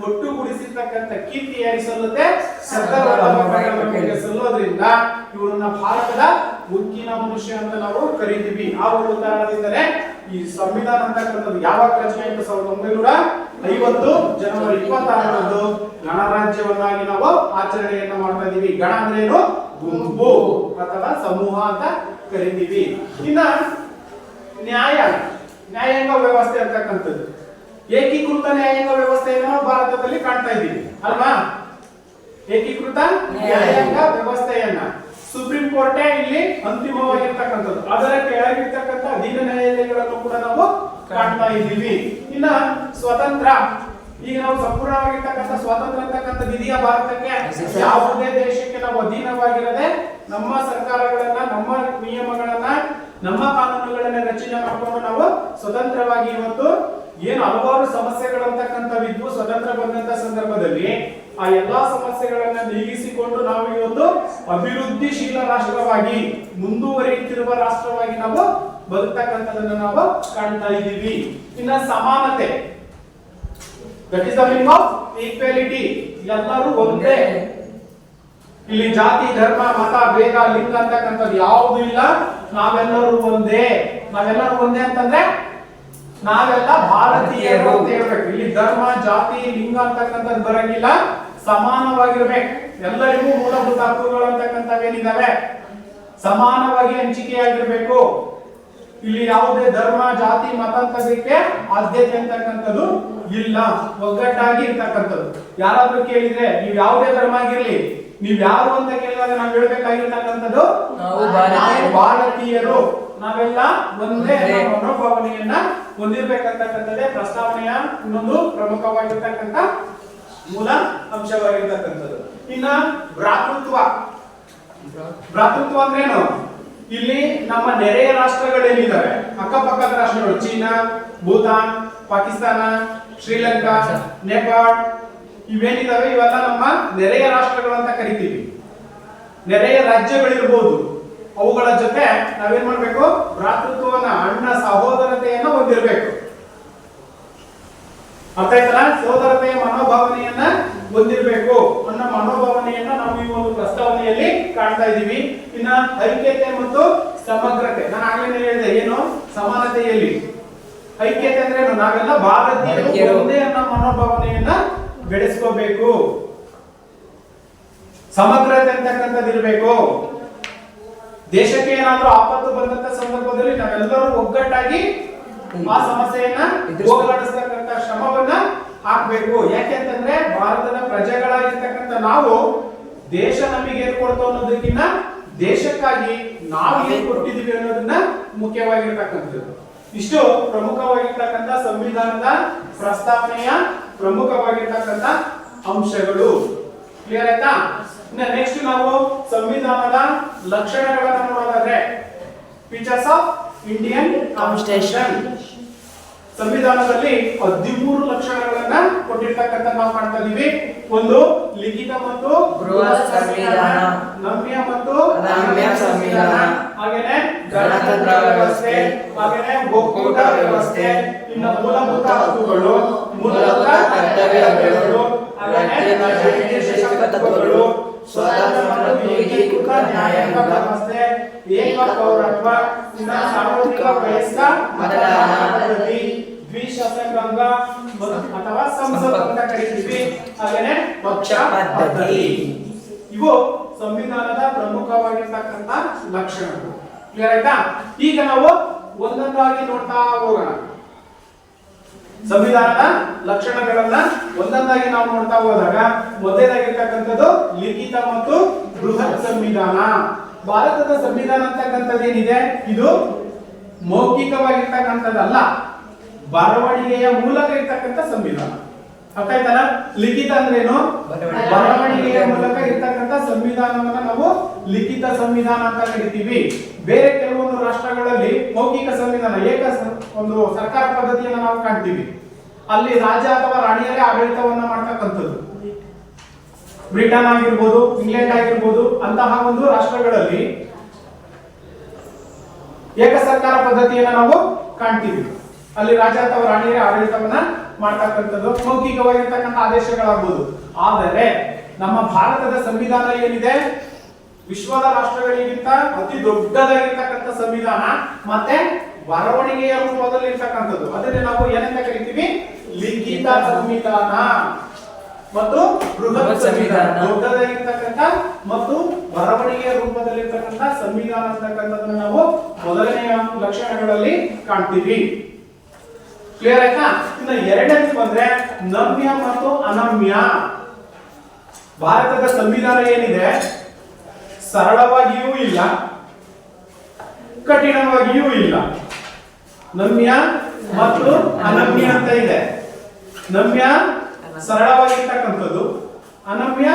ಒಟ್ಟುಗೂಡಿಸಿರ್ತಕ್ಕಂಥ ಕೀರ್ತಿ ಯಾರಿಗೆ ಸಲ್ಲುತ್ತೆ? ಸರ್ದಾರ್ ವಲ್ಲಭಾಯ್ ಪಟೇಲ್ ಸಲ್ಲೋದ್ರಿಂದ ಇವರನ್ನ ಭಾರತದ ಮುಕ್ಕಿನ ಮನುಷ್ಯ ಅಂತ ನಾವು ಕರಿತೀವಿ. ಆ ಒಂದು ಕಾರಣದಿಂದಲೇ ಈ ಸಂವಿಧಾನ ಅಂತಕ್ಕಂಥದ್ದು ಯಾವಾಗ ರಚನೆ ಆಯಿತು? 1950 ಜನವರಿ 26ರಂದು ಗಣರಾಜ್ಯವನ್ನಾಗಿ ನಾವು ಆಚರಣೆಯನ್ನ ಮಾಡ್ತಾ ಇದೀವಿ. ಗಣ ಅಂದ್ರೆ ಏನು? ಗುಂಪು ಅಥವಾ ಸಮೂಹ ಅಂತ ಕರಿತೀವಿ. ಇನ್ನ ನ್ಯಾಯಾಂಗ ವ್ಯವಸ್ಥೆ ಅಂತಕ್ಕಂಥದ್ದು ಏಕೀಕೃತ ನ್ಯಾಯಾಂಗ ವ್ಯವಸ್ಥೆಯನ್ನು ನಾವು ಭಾರತದಲ್ಲಿ ಕಾಣ್ತಾ ಇದ್ದೀವಿ ಅಲ್ವಾ? ಏಕೀಕೃತ ನ್ಯಾಯಾಂಗ ವ್ಯವಸ್ಥೆಯನ್ನ ಸುಪ್ರೀಂ ಕೋರ್ಟೇ ಇಲ್ಲಿ ಅಂತಿಮವಾಗಿರ್ತಕ್ಕಂಥದ್ದು. ಅದರ ಕೆಳಗಿರ್ತಕ್ಕಂಥ ಅಧೀನ ನ್ಯಾಯಾಲಯಗಳನ್ನು ಕೂಡ ನಾವು ಕಾಣ್ತಾ ಇದ್ದೀವಿ. ಇನ್ನ ಸ್ವತಂತ್ರ, ಈಗ ನಾವು ಸಂಪೂರ್ಣವಾಗಿರ್ತಕ್ಕಂಥ ಸ್ವಾತಂತ್ರ್ಯ ಅಂತಕ್ಕಂಥದ್ದು ಇದೆಯಾ ಭಾರತಕ್ಕೆ? ಯಾವುದೇ ದೇಶಕ್ಕೆ ನಾವು ಅಧೀನವಾಗಿರದೆ ನಮ್ಮ ಸರ್ಕಾರಗಳನ್ನ, ನಮ್ಮ ನಿಯಮಗಳನ್ನ, ನಮ್ಮ ಕಾನೂನುಗಳನ್ನ ರಚನೆ ಮಾಡಿಕೊಂಡು ನಾವು ಸ್ವತಂತ್ರವಾಗಿ ಇವತ್ತು ಏನು ಹಲವಾರು ಸಮಸ್ಯೆಗಳಂತಕ್ಕಂಥವಿದ್ವು ಸ್ವತಂತ್ರ ಬಂದಂತ ಸಂದರ್ಭದಲ್ಲಿ ಆ ಎಲ್ಲಾ ಸಮಸ್ಯೆಗಳನ್ನ ನೀಗಿಸಿಕೊಂಡು ನಾವು ಇವತ್ತು ಅಭಿವೃದ್ಧಿಶೀಲ ರಾಷ್ಟ್ರವಾಗಿ ಮುಂದುವರಿಯುತ್ತಿರುವ ರಾಷ್ಟ್ರವಾಗಿ ನಾವು ಬದುಕ್ತಕ್ಕಂಥದನ್ನ ನಾವು ಕಾಣ್ತಾ ಇದ್ದೀವಿ. ಇನ್ನ ಸಮಾನತೆ, that is the meaning of equality. ಎಲ್ಲರೂ ಒಂದೇ ಇಲ್ಲಿ ಜಾತಿ ಧರ್ಮ ಮತ ಭೇದ ಲಿಂಗ ಅಂತಕ್ಕಂಥದ್ದು ಯಾವುದು ಇಲ್ಲ. ನಾವೆಲ್ಲರೂ ಒಂದೇ. ನಾವೆಲ್ಲರೂ ಒಂದೇ ಅಂತಂದ್ರೆ ನಾವೆಲ್ಲ ಭಾರತೀಯರು ಅಂತ ಹೇಳ್ಬೇಕು. ಇಲ್ಲಿ ಧರ್ಮ ಜಾತಿ ಲಿಂಗ ಅಂತಕ್ಕಂಥದ್ದು ಬರಂಗಿಲ್ಲ. ಸಮಾನವಾಗಿರ್ಬೇಕು. ಎಲ್ಲರಿಗೂ ಮೂಲಭೂತ ಹಕ್ಕುಗಳು ಅಂತಕ್ಕಂಥವೇನಿದಾವೆ ಸಮಾನವಾಗಿ ಹಂಚಿಕೆಯಾಗಿರ್ಬೇಕು. ಇಲ್ಲಿ ಯಾವುದೇ ಧರ್ಮ ಜಾತಿ ಮತ ಅಂತದಕ್ಕೆ ಆದ್ಯತೆ ಅಂತಕ್ಕಂಥದ್ದು ಇಲ್ಲ. ಒಗ್ಗಟ್ಟಾಗಿ ಇರ್ತಕ್ಕಂಥದ್ದು. ಯಾರಾದ್ರೂ ಕೇಳಿದ್ರೆ ನೀವು ಯಾವುದೇ ಧರ್ಮ ಆಗಿರ್ಲಿ, ನೀವ್ ಯಾರು ಅಂತ ಕೇಳಿದಾಗ ನಾವು ಹೇಳ್ಬೇಕಾಗಿರ್ತಕ್ಕಂಥದ್ದು ನಾವು ಭಾರತೀಯರು, ನಾವೆಲ್ಲ ಒಂದೇ ಮನೋಭಾವನೆಯನ್ನ ಹೊಂದಿರ್ಬೇಕಂತಕ್ಕಂಥದ್ದೇ ಪ್ರಸ್ತಾವನೆಯ ಇನ್ನೊಂದು ಪ್ರಮುಖವಾಗಿರ್ತಕ್ಕಂಥ ಮೂಲ ಅಂಶವಾಗಿರ್ತಕ್ಕಂಥದ್ದು. ಇನ್ನ ಭ್ರಾತೃತ್ವ. ಭ್ರಾತೃತ್ವ ಅಂದ್ರೇನು? ಇಲ್ಲಿ ನಮ್ಮ ನೆರೆಯ ರಾಷ್ಟ್ರಗಳೇನಿದಾವೆ, ಅಕ್ಕಪಕ್ಕದ ರಾಷ್ಟ್ರಗಳು ಚೀನಾ, ಭೂತಾನ್, ಪಾಕಿಸ್ತಾನ, ಶ್ರೀಲಂಕಾ, ನೇಪಾಳ ಇವೇನಿದಾವೆ ಇವೆಲ್ಲ ನಮ್ಮ ನೆರೆಯ ರಾಷ್ಟ್ರಗಳು ಅಂತ ಕರಿತೀವಿ. ನೆರೆಯ ರಾಜ್ಯಗಳಿರ್ಬೋದು. ಅವುಗಳ ಜೊತೆ ನಾವೇನ್ ಮಾಡ್ಬೇಕು? ಭ್ರಾತೃತ್ವವನ್ನ, ಅಣ್ಣ ಸಹೋದರತೆಯನ್ನ ಹೊಂದಿರಬೇಕು. ಅರ್ಥ ಆಯ್ತಲ್ಲ? ಸಹೋದರತೆಯ ಮನೋಭಾವನೆಯನ್ನ ಹೊಂದಿರಬೇಕು ಅನ್ನೋ ಮನೋಭಾವನೆಯನ್ನ ನಾವು ಈ ಒಂದು ಪ್ರಸ್ತಾವನೆಯಲ್ಲಿ ಕಾಣ್ತಾ ಇದೀವಿ. ಇನ್ನ ಐಕ್ಯತೆ ಮತ್ತು ಸಮಗ್ರತೆ. ನಾನು ಆಗ್ಲೇ ಹೇಳಿದೆ ಏನು ಸಮಾನತೆಯಲ್ಲಿ ಐಕ್ಯತೆ ಅಂದ್ರೆ ನಾವೆಲ್ಲ ಭಾರತೀಯರು ಒಂದೇ ಅನ್ನೋ ಮನೋಭಾವನೆಯನ್ನ ಬೆಳೆಸ್ಕೋಬೇಕು. ಸಮಗ್ರತೆ ಅಂತಕ್ಕಂಥದ್ದು ಇರಬೇಕು. ದೇಶಕ್ಕೆ ಏನಾದ್ರೂ ಆಪತ್ತು ಬಂದಂತ ಸಂದರ್ಭದಲ್ಲಿ ನಾವೆಲ್ಲರೂ ಒಗ್ಗಟ್ಟಾಗಿ ಆ ಸಮಸ್ಯೆಯನ್ನ ಹೋಗಲಾಡಿಸತಕ್ಕಂತ ಶ್ರಮವನ್ನ ಹಾಕ್ಬೇಕು. ಯಾಕೆಂತಂದ್ರೆ ಭಾರತದ ಪ್ರಜೆಗಳಾಗಿರ್ತಕ್ಕಂಥ ನಾವು ದೇಶ ನಮಗೆ ಏನ್ ಕೊಡ್ತು ಅನ್ನೋದಕ್ಕಿಂತ ದೇಶಕ್ಕಾಗಿ ನಾವು ಏನ್ ಕೊಟ್ಟಿದೀವಿ ಅನ್ನೋದನ್ನ ಮುಖ್ಯವಾಗಿರ್ತಕ್ಕಂಥದ್ದು. ಇಷ್ಟು ಪ್ರಮುಖವಾಗಿರ್ತಕ್ಕಂಥ ಸಂವಿಧಾನದ ಪ್ರಸ್ತಾವನೆಯ ಪ್ರಮುಖವಾಗಿರ್ತಕ್ಕಂಥ ಅಂಶಗಳು. ಕ್ಲಿಯರ್ ಆಯ್ತಾ? ನೆಕ್ಸ್ಟ್ ನಾವು ಸಂವಿಧಾನದ ಲಕ್ಷಣಗಳನ್ನ ನೋಡೋದಾದ್ರೆ ಫೀಚರ್ಸ್ ಆಫ್ ಇಂಡಿಯನ್ ಕಾನ್ಸ್ಟಿಟ್ಯೂಷನ್. ಸಂವಿಧಾನದಲ್ಲಿ 13 ಲಕ್ಷಣಗಳನ್ನ ಕೊಟ್ಟಿರ್ತಕ್ಕಂಥ ನಾವು ಕಾಣ್ತಾ ಇದೀವಿ. ಒಂದು ಲಿಖಿತ ಮತ್ತು ಬೃಹತ್ ಸಂವಿಧಾನ, ನಮ್ಯ ಮತ್ತು ಅನಮ್ಯ ಸಂವಿಧಾನ, ಹಾಗೇನೆ ಗಣತಂತ್ರ ವ್ಯವಸ್ಥೆ, ಹಾಗೇನೆ ಒಕ್ಕೂಟ ವ್ಯವಸ್ಥೆ, ಇನ್ನು ಮೂಲಭೂತ ಹಕ್ಕುಗಳು, ಮೂಲಭೂತ ಕರ್ತವ್ಯಗಳು, ಹಾಗೇನೆ ನಿರ್ದೇಶಕ ತತ್ವಗಳು, ಸ್ವತಂತ್ರ ಮತ್ತು ಏಕೀಕೃತ ನ್ಯಾಯಾಂಗ ವ್ಯವಸ್ಥೆ, ಏಕ ಪೌರತ್ವ, ಸಾರ್ವತ್ರಿಕ ವಯಸ್ಕ ಮತದಾನ ಪದ್ಧತಿ, ದ್ವಿಶಾಸಕಾಂಗ ಅಥವಾ ಸಂಸತ್ ಅಂತ ಕರೀತೀವಿ, ಹಾಗೇನೆ ಪಕ್ಷ ಪದ್ಧತಿ. ಇವು ಸಂವಿಧಾನದ ಪ್ರಮುಖವಾಗಿರ್ತಕ್ಕಂಥ ಲಕ್ಷಣಗಳು. ಕ್ಲಿಯರ್ ಆಯ್ತಾ? ಈಗ ನಾವು ಒಂದೊಂದಾಗಿ ನೋಡ್ತಾ ಹೋಗೋಣ. ಸಂವಿಧಾನದ ಲಕ್ಷಣಗಳನ್ನ ಒಂದೊಂದಾಗಿ ನಾವು ನೋಡ್ತಾ ಹೋದಾಗ ಮೊದಲನೇದಾಗಿರ್ತಕ್ಕಂಥದ್ದು ಲಿಖಿತ ಮತ್ತು ಬೃಹತ್ ಸಂವಿಧಾನ. ಭಾರತದ ಸಂವಿಧಾನ ಅಂತಕ್ಕಂಥದ್ದು ಏನಿದೆ ಇದು ಮೌಖಿಕವಾಗಿರ್ತಕ್ಕಂಥದ್ದಲ್ಲ, ಬರವಣಿಗೆಯ ಮೂಲಕ ಇರ್ತಕ್ಕಂಥ ಸಂವಿಧಾನ. ಅರ್ಥ ಆಯ್ತಲ್ಲ? ಲಿಖಿತ ಅಂದ್ರೇನು? ಬರವಣಿಗೆಯ ಮೂಲಕ ಇರ್ತಕ್ಕಂಥ ಸಂವಿಧಾನವನ್ನ ನಾವು ಲಿಖಿತ ಸಂವಿಧಾನ ಅಂತ ಕರಿತೀವಿ. ಬೇರೆ ಕೆಲವೊಂದು ರಾಷ್ಟ್ರಗಳಲ್ಲಿ ಮೌಖಿಕ ಸಂವಿಧಾನ, ಒಂದು ಸರ್ಕಾರ ಪದ್ಧತಿಯನ್ನು ನಾವು ಕಾಣ್ತೀವಿ. ಅಲ್ಲಿ ರಾಜ ಅಥವಾ ರಾಣಿಯರೇ ಆಡಳಿತವನ್ನ ಮಾಡ್ತಕ್ಕಂಥದ್ದು. ಬ್ರಿಟನ್ ಆಗಿರ್ಬೋದು, ಇಂಗ್ಲೆಂಡ್ ಆಗಿರ್ಬೋದು, ಅಂತಹ ಒಂದು ರಾಷ್ಟ್ರಗಳಲ್ಲಿ ಏಕ ಸರ್ಕಾರ ಪದ್ಧತಿಯನ್ನ ನಾವು ಕಾಣ್ತೀವಿ. ಅಲ್ಲಿ ರಾಜ ಅಥವಾ ರಾಣಿಯರೇ ಆಡಳಿತವನ್ನ ಮಾಡ್ತಕ್ಕಂಥದ್ದು, ಮೌಖಿಕವಾಗಿರ್ತಕ್ಕಂಥ ಆದೇಶಗಳಾಗ್ಬೋದು. ಆದರೆ ನಮ್ಮ ಭಾರತದ ಸಂವಿಧಾನ ಏನಿದೆ ವಿಶ್ವದ ರಾಷ್ಟ್ರಗಳಿಗಿಂತ ಅತಿ ದೊಡ್ಡದಾಗಿರ್ತಕ್ಕಂಥ ಸಂವಿಧಾನ, ಮತ್ತೆ ಬರವಣಿಗೆಯ ರೂಪದಲ್ಲಿ ಇರ್ತಕ್ಕಂಥದ್ದು. ಅದನ್ನೇ ನಾವು ಏನಂತ ಕರಿತೀವಿ? ಲಿಖಿತ ಸಂವಿಧಾನ ಮತ್ತು ಬೃಹತ್ ಸಂವಿಧಾನ. ದೊಡ್ಡದಾಗಿರ್ತಕ್ಕಂಥ ಮತ್ತು ಬರವಣಿಗೆಯ ರೂಪದಲ್ಲಿರ್ತಕ್ಕಂಥ ಸಂವಿಧಾನ ಅಂತಕ್ಕಂಥದ್ದನ್ನು ನಾವು ಮೊದಲನೆಯ ಲಕ್ಷಣಗಳಲ್ಲಿ ಕಾಣ್ತೀವಿ. ಕ್ಲಿಯರ್ ಆಯ್ತಾ? ಇನ್ನು ಎರಡನೇದು ಬಂದ್ರೆ ನಮ್ಯ ಮತ್ತು ಅನಮ್ಯ. ಭಾರತದ ಸಂವಿಧಾನ ಏನಿದೆ ಸರಳವಾಗಿಯೂ ಇಲ್ಲ, ಕಠಿಣವಾಗಿಯೂ ಇಲ್ಲ. ನಮ್ಯ ಮತ್ತು ಅನಮ್ಯ ಅಂತ ಇದೆ. ನಮ್ಯ ಸರಳವಾಗಿರ್ತಕ್ಕಂಥದ್ದು, ಅನಮ್ಯ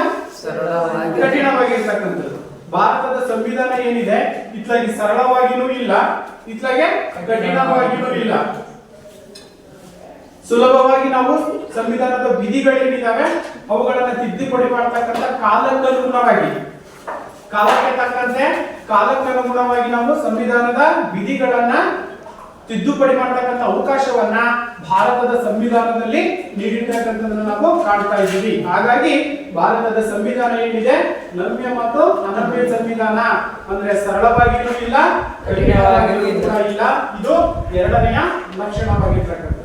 ಕಠಿಣವಾಗಿರ್ತಕ್ಕಂಥದ್ದು. ಭಾರತದ ಸಂವಿಧಾನ ಏನಿದೆ ಇತ್ಲಾಗಿ ಸರಳವಾಗಿಯೂ ಇಲ್ಲ, ಇತ್ಲಾಗೆ ಕಠಿಣವಾಗಿಯೂ ಇಲ್ಲ. ಸುಲಭವಾಗಿ ನಾವು ಸಂವಿಧಾನದ ವಿಧಿಗಳೇನಿದಾವೆ ಅವುಗಳನ್ನ ತಿದ್ದುಪಡಿ ಮಾಡತಕ್ಕಂಥ ಕಾಲಕ್ಕೆ ತಕ್ಕಂತೆ ಕಾಲಕ್ಕನುಗುಣವಾಗಿ ನಾವು ಸಂವಿಧಾನದ ವಿಧಿಗಳನ್ನ ತಿದ್ದುಪಡಿ ಮಾಡತಕ್ಕಂತ ಅವಕಾಶವನ್ನ ಭಾರತದ ಸಂವಿಧಾನದಲ್ಲಿ ನೀಡಿರ್ತಕ್ಕಂಥದ್ದನ್ನ ನಾವು ಕಾಣ್ತಾ ಇದ್ದೀವಿ. ಹಾಗಾಗಿ ಭಾರತದ ಸಂವಿಧಾನ ಏನಿದೆ ನಮ್ಯ ಮತ್ತು ಅನಮ್ಯ ಸಂವಿಧಾನ, ಅಂದ್ರೆ ಸರಳವಾಗಿಯೂ ಇಲ್ಲ ಕಠಿಣವಾಗಿಯೂ ಇಲ್ಲ. ಇದು ಎರಡನೆಯ ಲಕ್ಷಣವಾಗಿರ್ತಕ್ಕಂಥದ್ದು.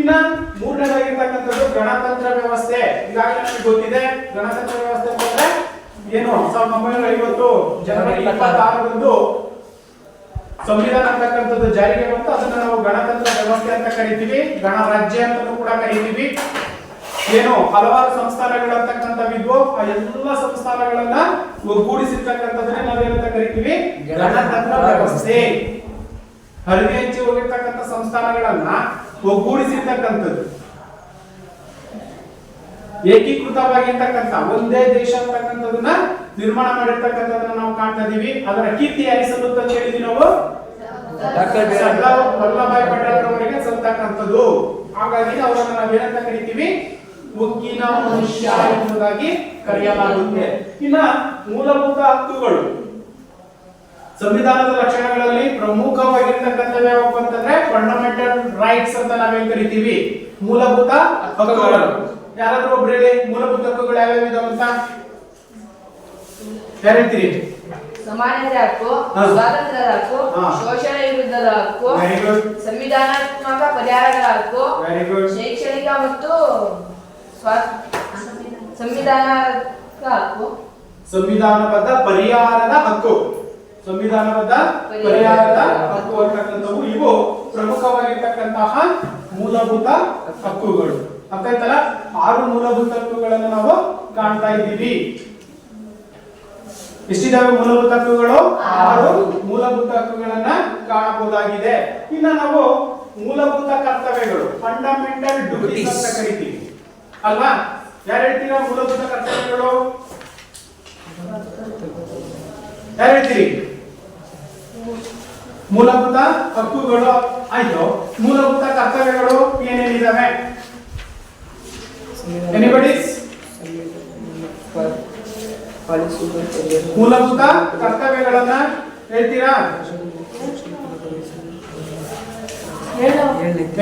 ಇನ್ನ ಮೂರನೇದಾಗಿರ್ತಕ್ಕಂಥದ್ದು ಗಣತಂತ್ರ ವ್ಯವಸ್ಥೆ. ಈಗಾಗಲೇ ನಮಗೆ ಗೊತ್ತಿದೆ ಗಣತಂತ್ರ ವ್ಯವಸ್ಥೆ ಅಂದ್ರೆ ಏನು. 1950 ಜನವರಿ 26ರಂದು ಸಂವಿಧಾನ ಅಂತಕ್ಕಂಥದ್ದು ಜಾರಿಗೆ ಬಂತು. ಅದನ್ನ ನಾವು ಗಣತಂತ್ರ ವ್ಯವಸ್ಥೆ ಅಂತ ಕರಿತೀವಿ, ಗಣರಾಜ್ಯ ಅಂತಲೂ ಕೂಡ ಕರಿತೀವಿ. ಏನು ಹಲವಾರು ಸಂಸ್ಥಾನಗಳಂತಕ್ಕಂಥವಿದ್ವು, ಆ ಎಲ್ಲ ಸಂಸ್ಥಾನಗಳನ್ನ ಒಗ್ಗೂಡಿಸಿರ್ತಕ್ಕಂಥದ್ದನ್ನೇ ನಾವೇನಂತ ಕರಿತೀವಿ ಗಣತಂತ್ರ ವ್ಯವಸ್ಥೆ. ಹರಿವೆಂಚಿ ಹೋಗಿರ್ತಕ್ಕಂಥ ಸಂಸ್ಥಾನಗಳನ್ನ ಒಗ್ಗೂಡಿಸಿರ್ತಕ್ಕಂಥದ್ದು, ಏಕೀಕೃತವಾಗಿರ್ತಕ್ಕಂಥ ಒಂದೇ ದೇಶ ಅಂತಕ್ಕಂಥದನ್ನ ನಿರ್ಮಾಣ ಮಾಡಿರ್ತಕ್ಕಂಥದನ್ನ ನಾವು ಕಾಣ್ತಾ ಇದೀವಿ. ಅದರ ಕೀರ್ತಿ ಯಾರಿಗೆ ಸಲ್ಲುತ್ತೆ ಅಂತ ಹೇಳಿದ್ವಿ ನಾವು ಸರ್ದಾರ್ ವಲ್ಲಭಾಯ್ ಪಟೇಲ್ ಅವರಿಗೆ ಸಲ್ಲತಕ್ಕಂಥದ್ದು. ಹಾಗಾಗಿ ಅವರನ್ನ ನಾವೇನಂತ ಕರಿತೀವಿ ಉಕ್ಕಿನ ಮನುಷ್ಯ ಎಂಬುದಾಗಿ ಕರೆಯಲಾಗುತ್ತೆ. ಇನ್ನ ಮೂಲಭೂತ ಹಕ್ಕುಗಳು ಸಂವಿಧಾನದ ಲಕ್ಷಣಗಳಲ್ಲಿ ಪ್ರಮುಖವಾಗಿರ್ತಕ್ಕಂಥದ್ದು ಯಾವಪ್ಪ ಅಂತಂದ್ರೆ ಫಂಡಮೆಂಟಲ್ ರೈಟ್ಸ್ ಅಂತ ನಾವೇನ್ ಕರಿತೀವಿ ಮೂಲಭೂತ ಹಕ್ಕುಗಳು. ಯಾರಾದ್ರೂ ಒಬ್ರು ಹೇಳಿ ಮೂಲಭೂತ ಹಕ್ಕುಗಳು ಯಾವ್ಯಾವ ಇದಾವ ಅಂತ ಯಾರು ಹೇಳ್ತೀರಿ? ಸಮಾನತೆ ಹಕ್ಕು, ಸ್ವಾತಂತ್ರ್ಯದ ಹಕ್ಕು, ಶೋಷಣೆ ವಿರುದ್ಧದ ಹಕ್ಕು, ಸಂವಿಧಾನಾತ್ಮಕ ಪರಿಹಾರಗಳ ಹಕ್ಕು, ಶೈಕ್ಷಣಿಕ ಮತ್ತು ಸಂವಿಧಾನದ ಹಕ್ಕು, ಸಂವಿಧಾನಬದ್ಧ ಪರಿಹಾರದ ಹಕ್ಕು, ಸಂವಿಧಾನಬದ್ಧ ಪರಿಹಾರದ ಹಕ್ಕು ಅಂತಕ್ಕಂಥವು ಇವು ಪ್ರಮುಖವಾಗಿರ್ತಕ್ಕಂತಹ ಮೂಲಭೂತ ಹಕ್ಕುಗಳು. ಅಂತ ಆಯ್ತಲ್ಲ, 6 ಮೂಲಭೂತ ಹಕ್ಕುಗಳನ್ನು ನಾವು ಕಾಣ್ತಾ ಇದ್ದೀವಿ. ಎಷ್ಟಿದಾವೆ ಮೂಲಭೂತ ಹಕ್ಕುಗಳು? 6 ಮೂಲಭೂತ ಹಕ್ಕುಗಳನ್ನ ಕಾಣಬಹುದಾಗಿದೆ. ಇನ್ನ ನಾವು ಮೂಲಭೂತ ಕರ್ತವ್ಯಗಳು ಫಂಡಮೆಂಟಲ್ ಡ್ಯೂಟೀಸ್ ಅಂತ ಕರಿತೀವಿ ಅಲ್ವಾ? ಯಾರು ಹೇಳ್ತೀರಾ ಮೂಲಭೂತ ಕರ್ತವ್ಯಗಳು? ಯಾರು ಹೇಳ್ತೀರಿ? ಮೂಲಭೂತ ಹಕ್ಕುಗಳು ಆಯ್ತು. ಮೂಲಭೂತ ಕರ್ತವ್ಯಗಳು ಏನೇನಿದಾವೆ? ಎನಿಬಡೀಸ್? ಮೂಲಭೂತ ಕರ್ತವ್ಯಗಳನ್ನ ಹೇಳ್ತೀರಾ?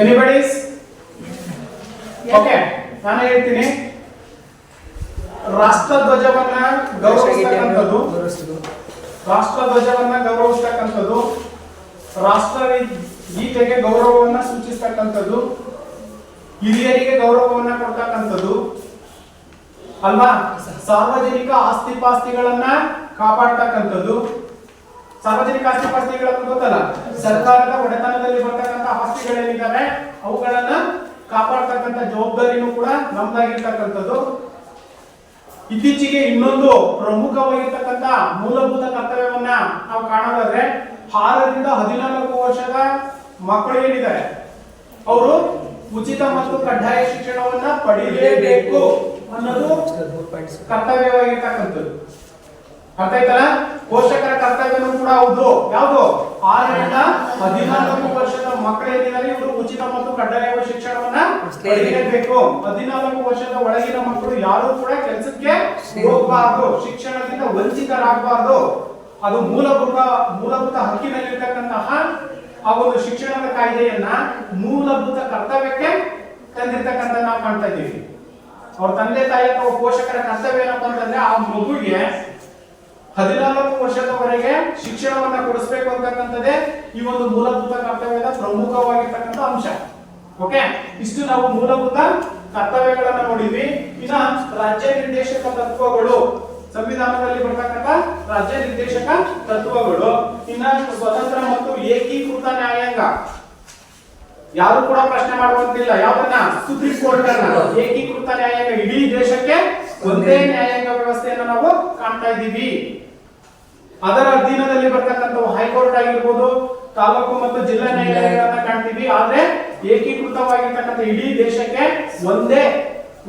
ಎನಿಬಡೀಸ್? ಓಕೆ, ನಾನು ಹೇಳ್ತೀನಿ. ರಾಷ್ಟ್ರಧ್ವಜವನ್ನ ಗೌರವಿಸ್ತಕ್ಕಂಥದ್ದು, ರಾಷ್ಟ್ರಧ್ವಜವನ್ನ ಗೌರವಿಸ್ತಕ್ಕಂಥದ್ದು, ರಾಷ್ಟ್ರ ಗೀತೆಗೆ ಗೌರವವನ್ನ ಸೂಚಿಸ್ತಕ್ಕಂಥದ್ದು, ಹಿರಿಯರಿಗೆ ಗೌರವವನ್ನ ಕೊಡ್ತಕ್ಕಂಥದ್ದು ಅಲ್ವಾ? ಸಾರ್ವಜನಿಕ ಆಸ್ತಿಪಾಸ್ತಿಗಳನ್ನ ಕಾಪಾಡ್ತಕ್ಕಂಥದ್ದು. ಸಾರ್ವಜನಿಕ ಆಸ್ತಿಪಾಸ್ತಿಗಳನ್ನ ಗೊತ್ತಲ್ಲ, ಸರ್ಕಾರದ ಒಡೆತನದಲ್ಲಿ ಬರ್ತಕ್ಕಂಥ ಆಸ್ತಿಗಳೇನಿದ್ದಾವೆ ಅವುಗಳನ್ನ ಕಾಪಾಡ್ತಕ್ಕಂಥ ಜವಾಬ್ದಾರಿನೂ ಕೂಡ ನಮ್ದಾಗಿರ್ತಕ್ಕಂಥದ್ದು. ಇತ್ತೀಚೆಗೆ ಇನ್ನೊಂದು ಪ್ರಮುಖವಾಗಿರ್ತಕ್ಕಂಥ ಮೂಲಭೂತ ಕರ್ತವ್ಯವನ್ನ ನಾವು ಕಾಣೋದಾದ್ರೆ 6 ರಿಂದ 14 ವರ್ಷದ ಮಕ್ಕಳು ಏನಿದ್ದಾರೆ ಅವರು ಉಚಿತ ಮತ್ತು ಕಡ್ಡಾಯ ಶಿಕ್ಷಣವನ್ನ ಪಡೆಯಲೇಬೇಕು ಅನ್ನೋದು ಕರ್ತವ್ಯವಾಗಿರ್ತಕ್ಕಂಥದ್ದು. ಅರ್ಥ ಆಯ್ತಲ್ಲ? ಪೋಷಕರ ಕರ್ತವ್ಯನೂ ಕೂಡ ಹೌದು. ಯಾವುದು? 6 ರಿಂದ 14 ವರ್ಷದ ಮಕ್ಕಳು ಏನಿದ್ದಾರೆ ಇವರು ಉಚಿತ ಮತ್ತು ಕಡ್ಡಾಯ ಶಿಕ್ಷಣವನ್ನ ಪಡೆಯಲೇಬೇಕು. 14 ವರ್ಷದ ಒಳಗಿನ ಮಕ್ಕಳು ಯಾರು ಕೂಡ ಕೆಲಸಕ್ಕೆ ಹೋಗಬಾರದು, ಶಿಕ್ಷಣದಿಂದ ವಂಚಿತರಾಗಬಾರದು. ಅದು ಮೂಲಭೂತ ಹಕ್ಕಿನಲ್ಲಿರ್ತಕ್ಕಂತಹ ಆ ಒಂದು ಶಿಕ್ಷಣದ ಕಾಯ್ದೆಯನ್ನ ಮೂಲಭೂತ ಕರ್ತವ್ಯಕ್ಕೆ ತಂದಿರ್ತಕ್ಕಂಥ ನಾವು ಕಾಣ್ತಾ ಇದ್ದೀವಿ. ಅವ್ರ ತಂದೆ ತಾಯಿ ಅಥವಾ ಪೋಷಕರ ಕರ್ತವ್ಯ ಏನಪ್ಪ ಅಂತಂದ್ರೆ ಆ ಮಗುವಿಗೆ 14 ವರ್ಷದವರೆಗೆ ಶಿಕ್ಷಣವನ್ನ ಕೊಡಿಸಬೇಕು ಅಂತಕ್ಕಂಥದ್ದೇ ಈ ಒಂದು ಮೂಲಭೂತ ಕರ್ತವ್ಯದ ಪ್ರಮುಖವಾಗಿರ್ತಕ್ಕಂಥ ಅಂಶ. ಓಕೆ, ಇಷ್ಟು ನಾವು ಮೂಲಭೂತ ಕರ್ತವ್ಯಗಳನ್ನ ನೋಡಿದ್ವಿ. ಇನ್ನ ರಾಜ್ಯ ನಿರ್ದೇಶಕ ತತ್ವಗಳು, ಸಂವಿಧಾನದಲ್ಲಿ ಬರ್ತಕ್ಕಂಥ ರಾಜ್ಯ ನಿರ್ದೇಶಕ ತತ್ವಗಳು. ಇನ್ನ ಸ್ವತಂತ್ರ ಮತ್ತು ಏಕೀಕೃತ ನ್ಯಾಯಾಂಗ, ಯಾರು ಕೂಡ ಪ್ರಶ್ನೆ ಮಾಡುವಂತಿಲ್ಲ. ಯಾವನ್ನ? ಸುಪ್ರೀಂ ಕೋರ್ಟ್ ಅನ್ನ. ಏಕೀಕೃತ ನ್ಯಾಯಾಂಗ, ಇಡೀ ದೇಶಕ್ಕೆ ಒಂದೇ ನ್ಯಾಯಾಂಗ ವ್ಯವಸ್ಥೆಯನ್ನು ನಾವು ಕಾಣ್ತಾ ಇದ್ದೀವಿ. ಅದರ ಅಧೀನದಲ್ಲಿ ಬರ್ತಕ್ಕಂಥ ಹೈಕೋರ್ಟ್ ಆಗಿರ್ಬೋದು, ತಾಲೂಕು ಮತ್ತು ಜಿಲ್ಲಾ ನ್ಯಾಯಾಲಯಗಳನ್ನ ಕಾಣ್ತೀವಿ. ಆದ್ರೆ ಏಕೀಕೃತವಾಗಿರ್ತಕ್ಕಂಥ ಇಡೀ ದೇಶಕ್ಕೆ ಒಂದೇ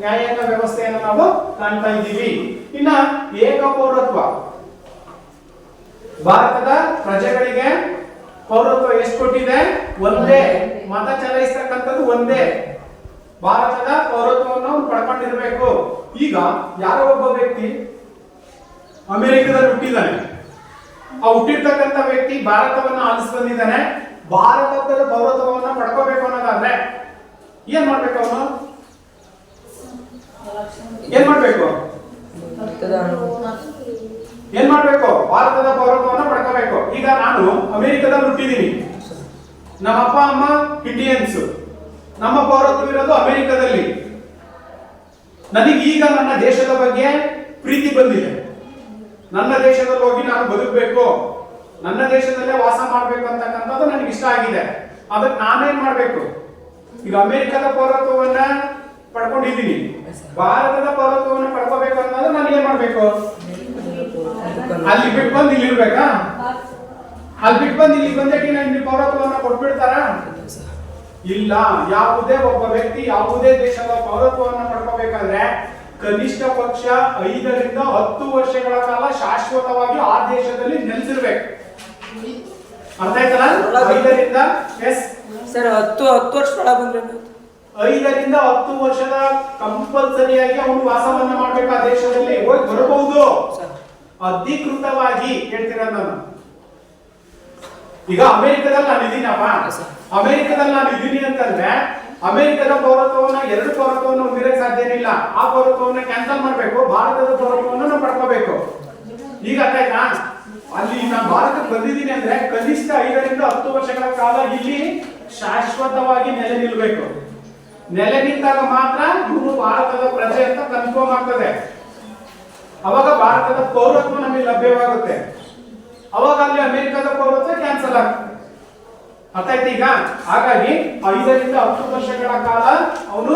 ನ್ಯಾಯಾಂಗ ವ್ಯವಸ್ಥೆಯನ್ನು ನಾವು ಕಾಣ್ತಾ ಇದ್ದೀವಿ. ಇನ್ನ ಏಕ ಪೌರತ್ವ, ಭಾರತದ ಪ್ರಜೆಗಳಿಗೆ ಪೌರತ್ವ ಎಷ್ಟು ಕೊಟ್ಟಿದೆ? ಒಂದೇ. ಮತ ಚಲಾಯಿಸ್ತಕ್ಕಂಥದ್ದು ಒಂದೇ. ಭಾರತದ ಪೌರತ್ವವನ್ನು ಪಡ್ಕೊಂಡಿರ್ಬೇಕು. ಈಗ ಯಾರೋ ಒಬ್ಬ ವ್ಯಕ್ತಿ ಅಮೆರಿಕದಲ್ಲಿ ಹುಟ್ಟಿದ್ದಾನೆ, ಆ ಹುಟ್ಟಿರ್ತಕ್ಕಂಥ ವ್ಯಕ್ತಿ ಭಾರತವನ್ನು ಆಲಿಸಿ ಬಂದಿದ್ದಾನೆ. ಭಾರತದ ಅವನು? ಏನ್ ಮಾಡ್ಬೇಕು? ಏನ್ ಮಾಡ್ಬೇಕು? ಭಾರತದ ಪೌರತ್ವವನ್ನು ಪಡ್ಕೋಬೇಕು. ಈಗ ನಾನು ಅಮೆರಿಕದಲ್ಲಿ ಹುಟ್ಟಿದೀನಿ, ನಮ್ಮ ಅಪ್ಪ ಅಮ್ಮ ಇಂಡಿಯನ್ಸ್, ನಮ್ಮ ಪೌರತ್ವ ಇರೋದು ಅಮೆರಿಕದಲ್ಲಿ. ನನಗೆ ಈಗ ನನ್ನ ದೇಶದ ಬಗ್ಗೆ ಪ್ರೀತಿ ಬಂದಿದೆ, ನನ್ನ ದೇಶದಲ್ಲಿ ಹೋಗಿ ನಾನು ಬದುಕಬೇಕು, ನನ್ನ ದೇಶದಲ್ಲೇ ವಾಸ ಮಾಡ್ಬೇಕು ಅಂತಕ್ಕಂಥದ್ದು ನನಗೆ ಇಷ್ಟ ಆಗಿದೆ. ಅದಕ್ಕೆ ನಾನೇನ್ ಮಾಡ್ಬೇಕು? ಈಗ ಅಮೆರಿಕದ ಪೌರತ್ವವನ್ನ ಪಡ್ಕೊಂಡಿದ್ದೀನಿ, ಭಾರತದ ಪೌರತ್ವವನ್ನು ಪಡ್ಕೋಬೇಕು ಅನ್ನೋದು ನಾನು ಏನ್ ಮಾಡ್ಬೇಕು? ಅಲ್ಲಿ ಬಿಟ್ಟು ಬಂದು ಇಲ್ಲಿ ಇರ್ಬೇಕಾ? ಅಲ್ಲಿ ಬಿಟ್ಟು ಬಂದು ಇಲ್ಲಿ ಬಂದಕ್ಕೆ ಇಲ್ಲಿ ಪೌರತ್ವವನ್ನ ಕೊಟ್ಬಿಡ್ತಾರ? ಇಲ್ಲ. ಯಾವುದೇ ಒಬ್ಬ ವ್ಯಕ್ತಿ ಯಾವುದೇ ದೇಶದ ಪೌರತ್ವವನ್ನು ಪಡ್ಕೋಬೇಕಾದ್ರೆ ಕನಿಷ್ಠ ಪಕ್ಷ 5 ರಿಂದ 10 ವರ್ಷಗಳ ಕಾಲ ಶಾಶ್ವತವಾಗಿ ಆ ದೇಶದಲ್ಲಿ ನೆಲೆಸಿರ್ಬೇಕು. ಅರ್ಥ ಆಯ್ತಲ್ಲ? 5 ರಿಂದ ಸರ್ 10 ವರ್ಷ ಒಳಗೆ ಬಂದ್ರೆ 5 ರಿಂದ 10 ವರ್ಷದ ಕಂಪಲ್ಸರಿಯಾಗಿ ಅವನು ವಾಸವನ್ನ ಮಾಡ್ಬೇಕು ಆ ದೇಶದಲ್ಲಿ. ಹೋಗಿ ಬರಬಹುದು ಅಧಿಕೃತವಾಗಿ. ಹೇಳ್ತೀರ ನಾನು ಈಗ ಅಮೆರಿಕದಲ್ಲಿ ನಾನು ಇದೀನಪ್ಪ, ಅಮೆರಿಕದಲ್ಲಿ ನಾನು ಇದೀನಿ ಅಂತಂದ್ರೆ ಅಮೆರಿಕದ ಪೌರತ್ವವನ್ನ 2 ಪೌರತ್ವವನ್ನು ಹೊಂದಿರಕ್ಕೆ ಸಾಧ್ಯ ಇಲ್ಲ. ಆ ಪೌರತ್ವವನ್ನ ಕ್ಯಾನ್ಸಲ್ ಮಾಡ್ಬೇಕು, ಭಾರತದ ಪೌರತ್ವವನ್ನು ನಾವು ಪಡ್ಕೋಬೇಕು. ಈಗ ಅರ್ಥ ಆಯ್ತಾ? ಅಲ್ಲಿ ನಾನು ಭಾರತಕ್ಕೆ ಬಂದಿದ್ದೀನಿ ಅಂದ್ರೆ ಕನಿಷ್ಠ 5 ರಿಂದ 10 ವರ್ಷಗಳ ಕಾಲ ಇಲ್ಲಿ ಶಾಶ್ವತವಾಗಿ ನೆಲೆ ನಿಲ್ಬೇಕು. ನೆಲೆ ನಿಂತಾಗ ಮಾತ್ರ ಇವನು ಭಾರತದ ಪ್ರಜೆ ಅಂತ ಕನ್ಫರ್ಮ್ ಆಗ್ತದೆ. ಅವಾಗ ಭಾರತದ ಪೌರತ್ವ ನಮಗೆ ಲಭ್ಯವಾಗುತ್ತೆ. ಅವಾಗ ಅಲ್ಲಿ ಅಮೆರಿಕದ ಪೌರತ್ವ ಕ್ಯಾನ್ಸಲ್ ಆಗ್ತದೆ. ಅರ್ಥ ಆಯ್ತು ಈಗ? ಹಾಗಾಗಿ 5 ರಿಂದ 10 ವರ್ಷಗಳ ಕಾಲ ಅವನು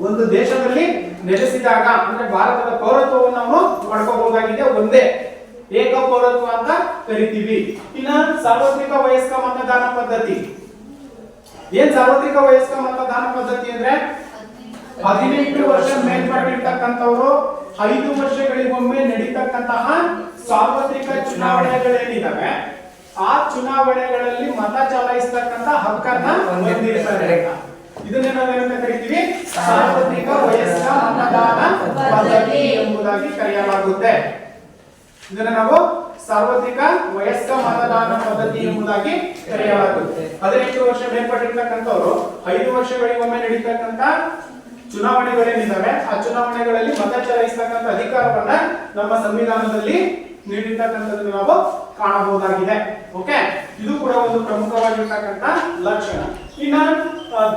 ಒಂದು ದೇಶದಲ್ಲಿ ನೆಲೆಸಿದಾಗ ಅಂದ್ರೆ ಭಾರತದ ಪೌರತ್ವವನ್ನು ಅವನು ಪಡ್ಕೋಬಹುದಾಗಿದೆ. ಒಂದೇ ಏಕ ಪೌರತ್ವ ಅಂತ ಕರಿತೀವಿ. ಇನ್ನ ಸಾರ್ವತ್ರಿಕ ವಯಸ್ಕ ಮತದಾನ ಪದ್ಧತಿ. ಏನ್ ಸಾರ್ವತ್ರಿಕ ವಯಸ್ಕ ಮತದಾನ ಪದ್ಧತಿ ಅಂದ್ರೆ 18 ವರ್ಷ ಮೇಲ್ಪಟ್ಟಿರ್ತಕ್ಕಂಥವ್ರು 5 ವರ್ಷಗಳಿಗೊಮ್ಮೆ ನಡೀತಕ್ಕಂತಹ ಸಾರ್ವತ್ರಿಕ ಚುನಾವಣೆಗಳೇನಿದಾವೆ ಆ ಚುನಾವಣೆಗಳಲ್ಲಿ ಮತ ಚಲಾಯಿಸತಕ್ಕಂತ ಹಕ್ಕನ್ನ ಹೊಂದಿರ್ತಾರೆ. ಇದನ್ನೇ ನಾವೇನಂತ ಕರಿತೀವಿ? ಸಾರ್ವತ್ರಿಕ ವಯಸ್ಕ ಮತದಾನ ಪದ್ಧತಿ ಎಂಬುದಾಗಿ ಕರೆಯಲಾಗುತ್ತೆ. ಇದನ್ನ ನಾವು ಸಾರ್ವತ್ರಿಕ ವಯಸ್ಕ ಮತದಾನ ಪದ್ಧತಿ ಎಂಬುದಾಗಿ ಕರೆಯಲಾಗುತ್ತೆ. 18 ವರ್ಷ ಮೇಲ್ಪಟ್ಟಿರ್ತಕ್ಕಂಥವ್ರು 5 ವರ್ಷಗಳಿಗೊಮ್ಮೆ ನಡೀತಕ್ಕಂತ ಚುನಾವಣೆಗಳೇನಿದಾವೆ ಆ ಚುನಾವಣೆಗಳಲ್ಲಿ ಮತ ಚಲಾಯಿಸತಕ್ಕಂತ ಅಧಿಕಾರವನ್ನ ನಮ್ಮ ಸಂವಿಧಾನದಲ್ಲಿ ನೀಡಿರ್ತಕ್ಕಂಥದ್ದನ್ನು ನಾವು ಕಾಣಬಹುದಾಗಿದೆ. ಓಕೆ, ಇದು ಕೂಡ ಒಂದು ಪ್ರಮುಖವಾಗಿರ್ತಕ್ಕಂಥ ಲಕ್ಷಣ. ಇನ್ನ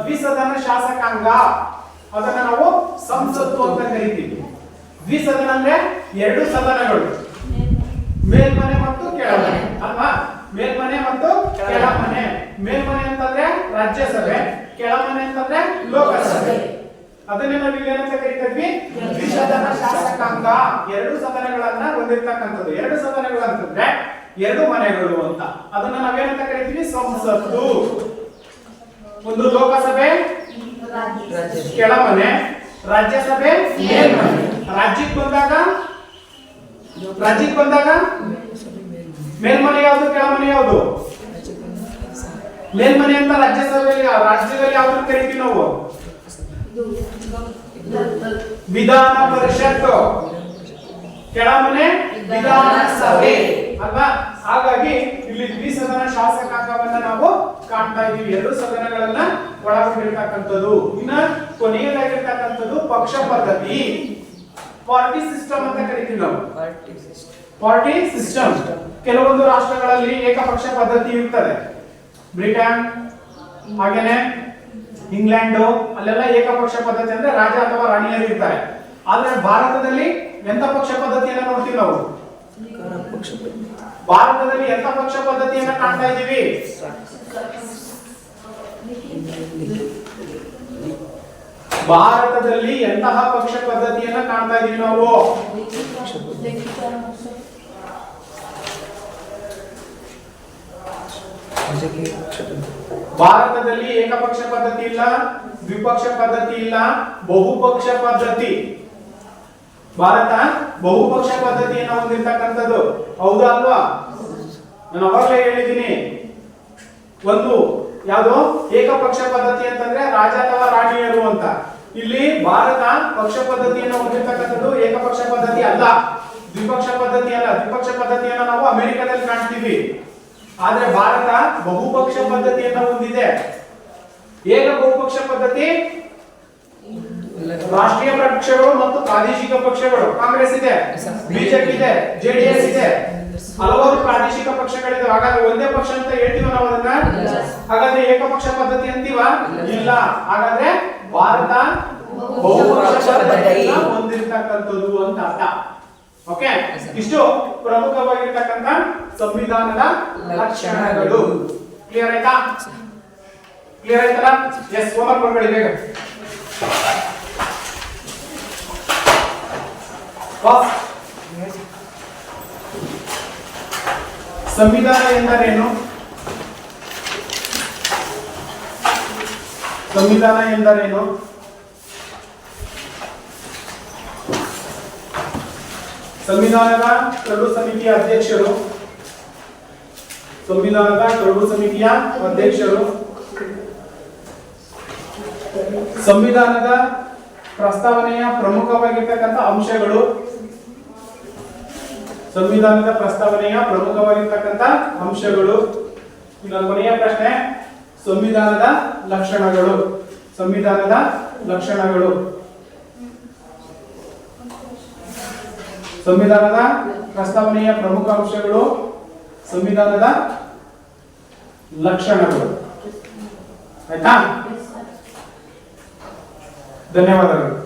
ದ್ವಿಸದನ ಶಾಸಕಾಂಗ, ಅದನ್ನ ನಾವು ಸಂಸತ್ತು ಅಂತ ಕರಿತೀವಿ. ದ್ವಿಸದನ ಅಂದ್ರೆ 2 ಸದನಗಳು, ಮೇಲ್ಮನೆ ಮತ್ತು ಕೆಳಮನೆ ಅಲ್ವಾ? ಮೇಲ್ಮನೆ ಮತ್ತು ಕೆಳಮನೆ. ಮೇಲ್ಮನೆ ಅಂತಂದ್ರೆ ರಾಜ್ಯಸಭೆ, ಕೆಳಮನೆ ಅಂತಂದ್ರೆ ಲೋಕಸಭೆ. ಅದನ್ನೇ ನಾವು ಈಗ ಏನಂತ ಕರಿತೀವಿ? ದ್ವಿಸದನ ಶಾಸಕಾಂಗ. 2 ಸದನಗಳನ್ನ ಹೊಂದಿರತಕ್ಕಂಥದ್ದು. 2 ಸದನಗಳು ಅಂತಂದ್ರೆ 2 ಮನೆಗಳು ಅಂತ. ಅದನ್ನ ನಾವೇನಂತ ಕರಿತೀವಿ? ಸಂಸತ್ತು. ಒಂದು ಲೋಕಸಭೆ ಕೆಳಮನೆ, ರಾಜ್ಯಸಭೆ ಮೇಲ್ಮನೆ. ರಾಜ್ಯಕ್ಕೆ ಬಂದಾಗ ಮೇಲ್ಮನೆ ಯಾವುದು, ಕೆಳಮನೆ ಯಾವುದು? ಮೇಲ್ಮನೆ ಅಂತ ರಾಜ್ಯದಲ್ಲಿ ಯಾವ್ದು ಕರಿತೀವಿ ನಾವು? ವಿಧಾನ ಪರಿಷತ್. ಕೆಳಮನೆ ವಿಧಾನಸಭೆ ಅಲ್ವಾ? ಹಾಗಾಗಿ ಇಲ್ಲಿ ದ್ವಿಸದನ ಶಾಸಕಾಂಗವನ್ನ ನಾವು ಕಾಣ್ತಾ ಇದೀವಿ. 2 ಸದನಗಳನ್ನ ಒಳಗೊಂಡಿರ್ತಕ್ಕಂಥದ್ದು. ಇನ್ನ ಕೊನೆಯದಾಗಿರ್ತಕ್ಕಂಥದ್ದು ಪಕ್ಷ ಪದ್ಧತಿ, ಪಾರ್ಟಿ ಸಿಸ್ಟಮ್ ಅಂತ ಕರಿತೀವಿ ನಾವು. Party system. ಕೆಲವೊಂದು ರಾಷ್ಟ್ರಗಳಲ್ಲಿ ಏಕಪಕ್ಷ ಪದ್ಧತಿ ಇರ್ತದೆ. ಬ್ರಿಟನ್ ಹಾಗೇನೆ ಇಂಗ್ಲೆಂಡ್ ಅಲ್ಲೆಲ್ಲ ಏಕಪಕ್ಷ ಪದ್ಧತಿ ಅಂದ್ರೆ ರಾಜ ಅಥವಾ ರಾಣಿಯರು ಇರ್ತಾರೆ. ಆದ್ರೆ ಭಾರತದಲ್ಲಿ ಎಂತ ಪಕ್ಷ ಪದ್ಧತಿಯನ್ನ ನೋಡ್ತೀವಿ ನಾವು? ಭಾರತದಲ್ಲಿ ಎಂತ ಪಕ್ಷ ಪದ್ಧತಿಯನ್ನ ಕಾಣ್ತಾ ಇದ್ದೀವಿ? ಭಾರತದಲ್ಲಿ ಎಂತಹ ಪಕ್ಷ ಪದ್ಧತಿಯನ್ನ ಕಾಣ್ತಾ ಇದೀವಿ ನಾವು? ಭಾರತದಲ್ಲಿ ಏಕಪಕ್ಷ ಪದ್ಧತಿ ಇಲ್ಲ, ದ್ವಿಪಕ್ಷ ಪದ್ಧತಿ ಇಲ್ಲ, ಬಹುಪಕ್ಷ ಪದ್ಧತಿ. ಭಾರತ ಬಹುಪಕ್ಷ ಪದ್ಧತಿಯನ್ನು ಹೊಂದಿರತಕ್ಕಂಥದ್ದು. ಹೌದಾ ಅಲ್ವಾ? ನಾನು ಅವಾಗಲೇ ಹೇಳಿದ್ದೀನಿ. ಒಂದು ಯಾವುದು ಏಕಪಕ್ಷ ಪದ್ಧತಿ ಅಂತಂದ್ರೆ ರಾಜ ಅಥವಾ ರಾಣಿಯರು ಅಂತ. ಇಲ್ಲಿ ಭಾರತ ಪಕ್ಷ ಪದ್ಧತಿಯನ್ನು ಹೊಂದಿರತಕ್ಕಂಥದ್ದು ಏಕಪಕ್ಷ ಪದ್ಧತಿ ಅಲ್ಲ, ದ್ವಿಪಕ್ಷ ಪದ್ಧತಿ ಅಲ್ಲ. ದ್ವಿಪಕ್ಷ ಪದ್ಧತಿಯನ್ನು ನಾವು ಅಮೆರಿಕದಲ್ಲಿ ಕಾಣ್ತೀವಿ. ಆದ್ರೆ ಭಾರತ ಬಹುಪಕ್ಷ ಪದ್ಧತಿಯನ್ನು ಹೊಂದಿದೆ. ಏಕ ಬಹುಪಕ್ಷ ಪದ್ಧತಿ ರಾಷ್ಟ್ರೀಯ ಪಕ್ಷಗಳು ಮತ್ತು ಪ್ರಾದೇಶಿಕ ಪಕ್ಷಗಳು. ಕಾಂಗ್ರೆಸ್ ಇದೆ, ಬಿಜೆಪಿ ಇದೆ, ಜೆಡಿಎಸ್ ಇದೆ, ಹಲವಾರು ಪ್ರಾದೇಶಿಕ ಪಕ್ಷಗಳಿದೆ. ಹಾಗಾದ್ರೆ ಒಂದೇ ಪಕ್ಷ ಅಂತ ಹೇಳ್ತೀವ ನಾವು ಅದನ್ನ? ಹಾಗಾದ್ರೆ ಏಕಪಕ್ಷ ಪದ್ಧತಿ ಅಂತೀವ? ಇಲ್ಲ. ಹಾಗಾದ್ರೆ ಭಾರತ ಬಹುಪಕ್ಷ ಪದ್ಧತಿಯನ್ನ ಹೊಂದಿರತಕ್ಕಂಥದ್ದು ಅಂತ ಅರ್ಥ. ಓಕೆ, ಇಷ್ಟು ಪ್ರಮುಖವಾಗಿರ್ತಕ್ಕಂಥ ಸಂವಿಧಾನದ ಲಕ್ಷಣಗಳು. ಕ್ಲಿಯರ್ ಆಯ್ತಾ? ಕ್ಲಿಯರ್ ಆಯ್ತಲ್ಲ? ಎಸ್, ಹೋಮ್ವರ್ಕ್ ಮಾಡ್ಕೊಳ್ಳಿ ಬೇಗ. ಸಂವಿಧಾನ ಎಂದರೇನು? ಸಂವಿಧಾನ ಎಂದರೇನು? ಸಂವಿಧಾನದ ಕರಡು ಸಮಿತಿಯ ಅಧ್ಯಕ್ಷರು, ಸಂವಿಧಾನದ ಕರಡು ಸಮಿತಿಯ ಅಧ್ಯಕ್ಷರು, ಸಂವಿಧಾನದ ಪ್ರಸ್ತಾವನೆಯ ಪ್ರಮುಖವಾಗಿರ್ತಕ್ಕಂಥ ಅಂಶಗಳು, ಸಂವಿಧಾನದ ಪ್ರಸ್ತಾವನೆಯ ಪ್ರಮುಖವಾಗಿರ್ತಕ್ಕಂಥ ಅಂಶಗಳು. ಇನ್ನು ಕೊನೆಯ ಪ್ರಶ್ನೆ, ಸಂವಿಧಾನದ ಲಕ್ಷಣಗಳು. ಸಂವಿಧಾನದ ಲಕ್ಷಣಗಳು. ಸಂವಿಧಾನದ ಪ್ರಸ್ತಾವನೆಯ ಪ್ರಮುಖ ಅಂಶಗಳು, ಸಂವಿಧಾನದ ಲಕ್ಷಣಗಳು. ಆಯ್ತಾ? ಧನ್ಯವಾದಗಳು.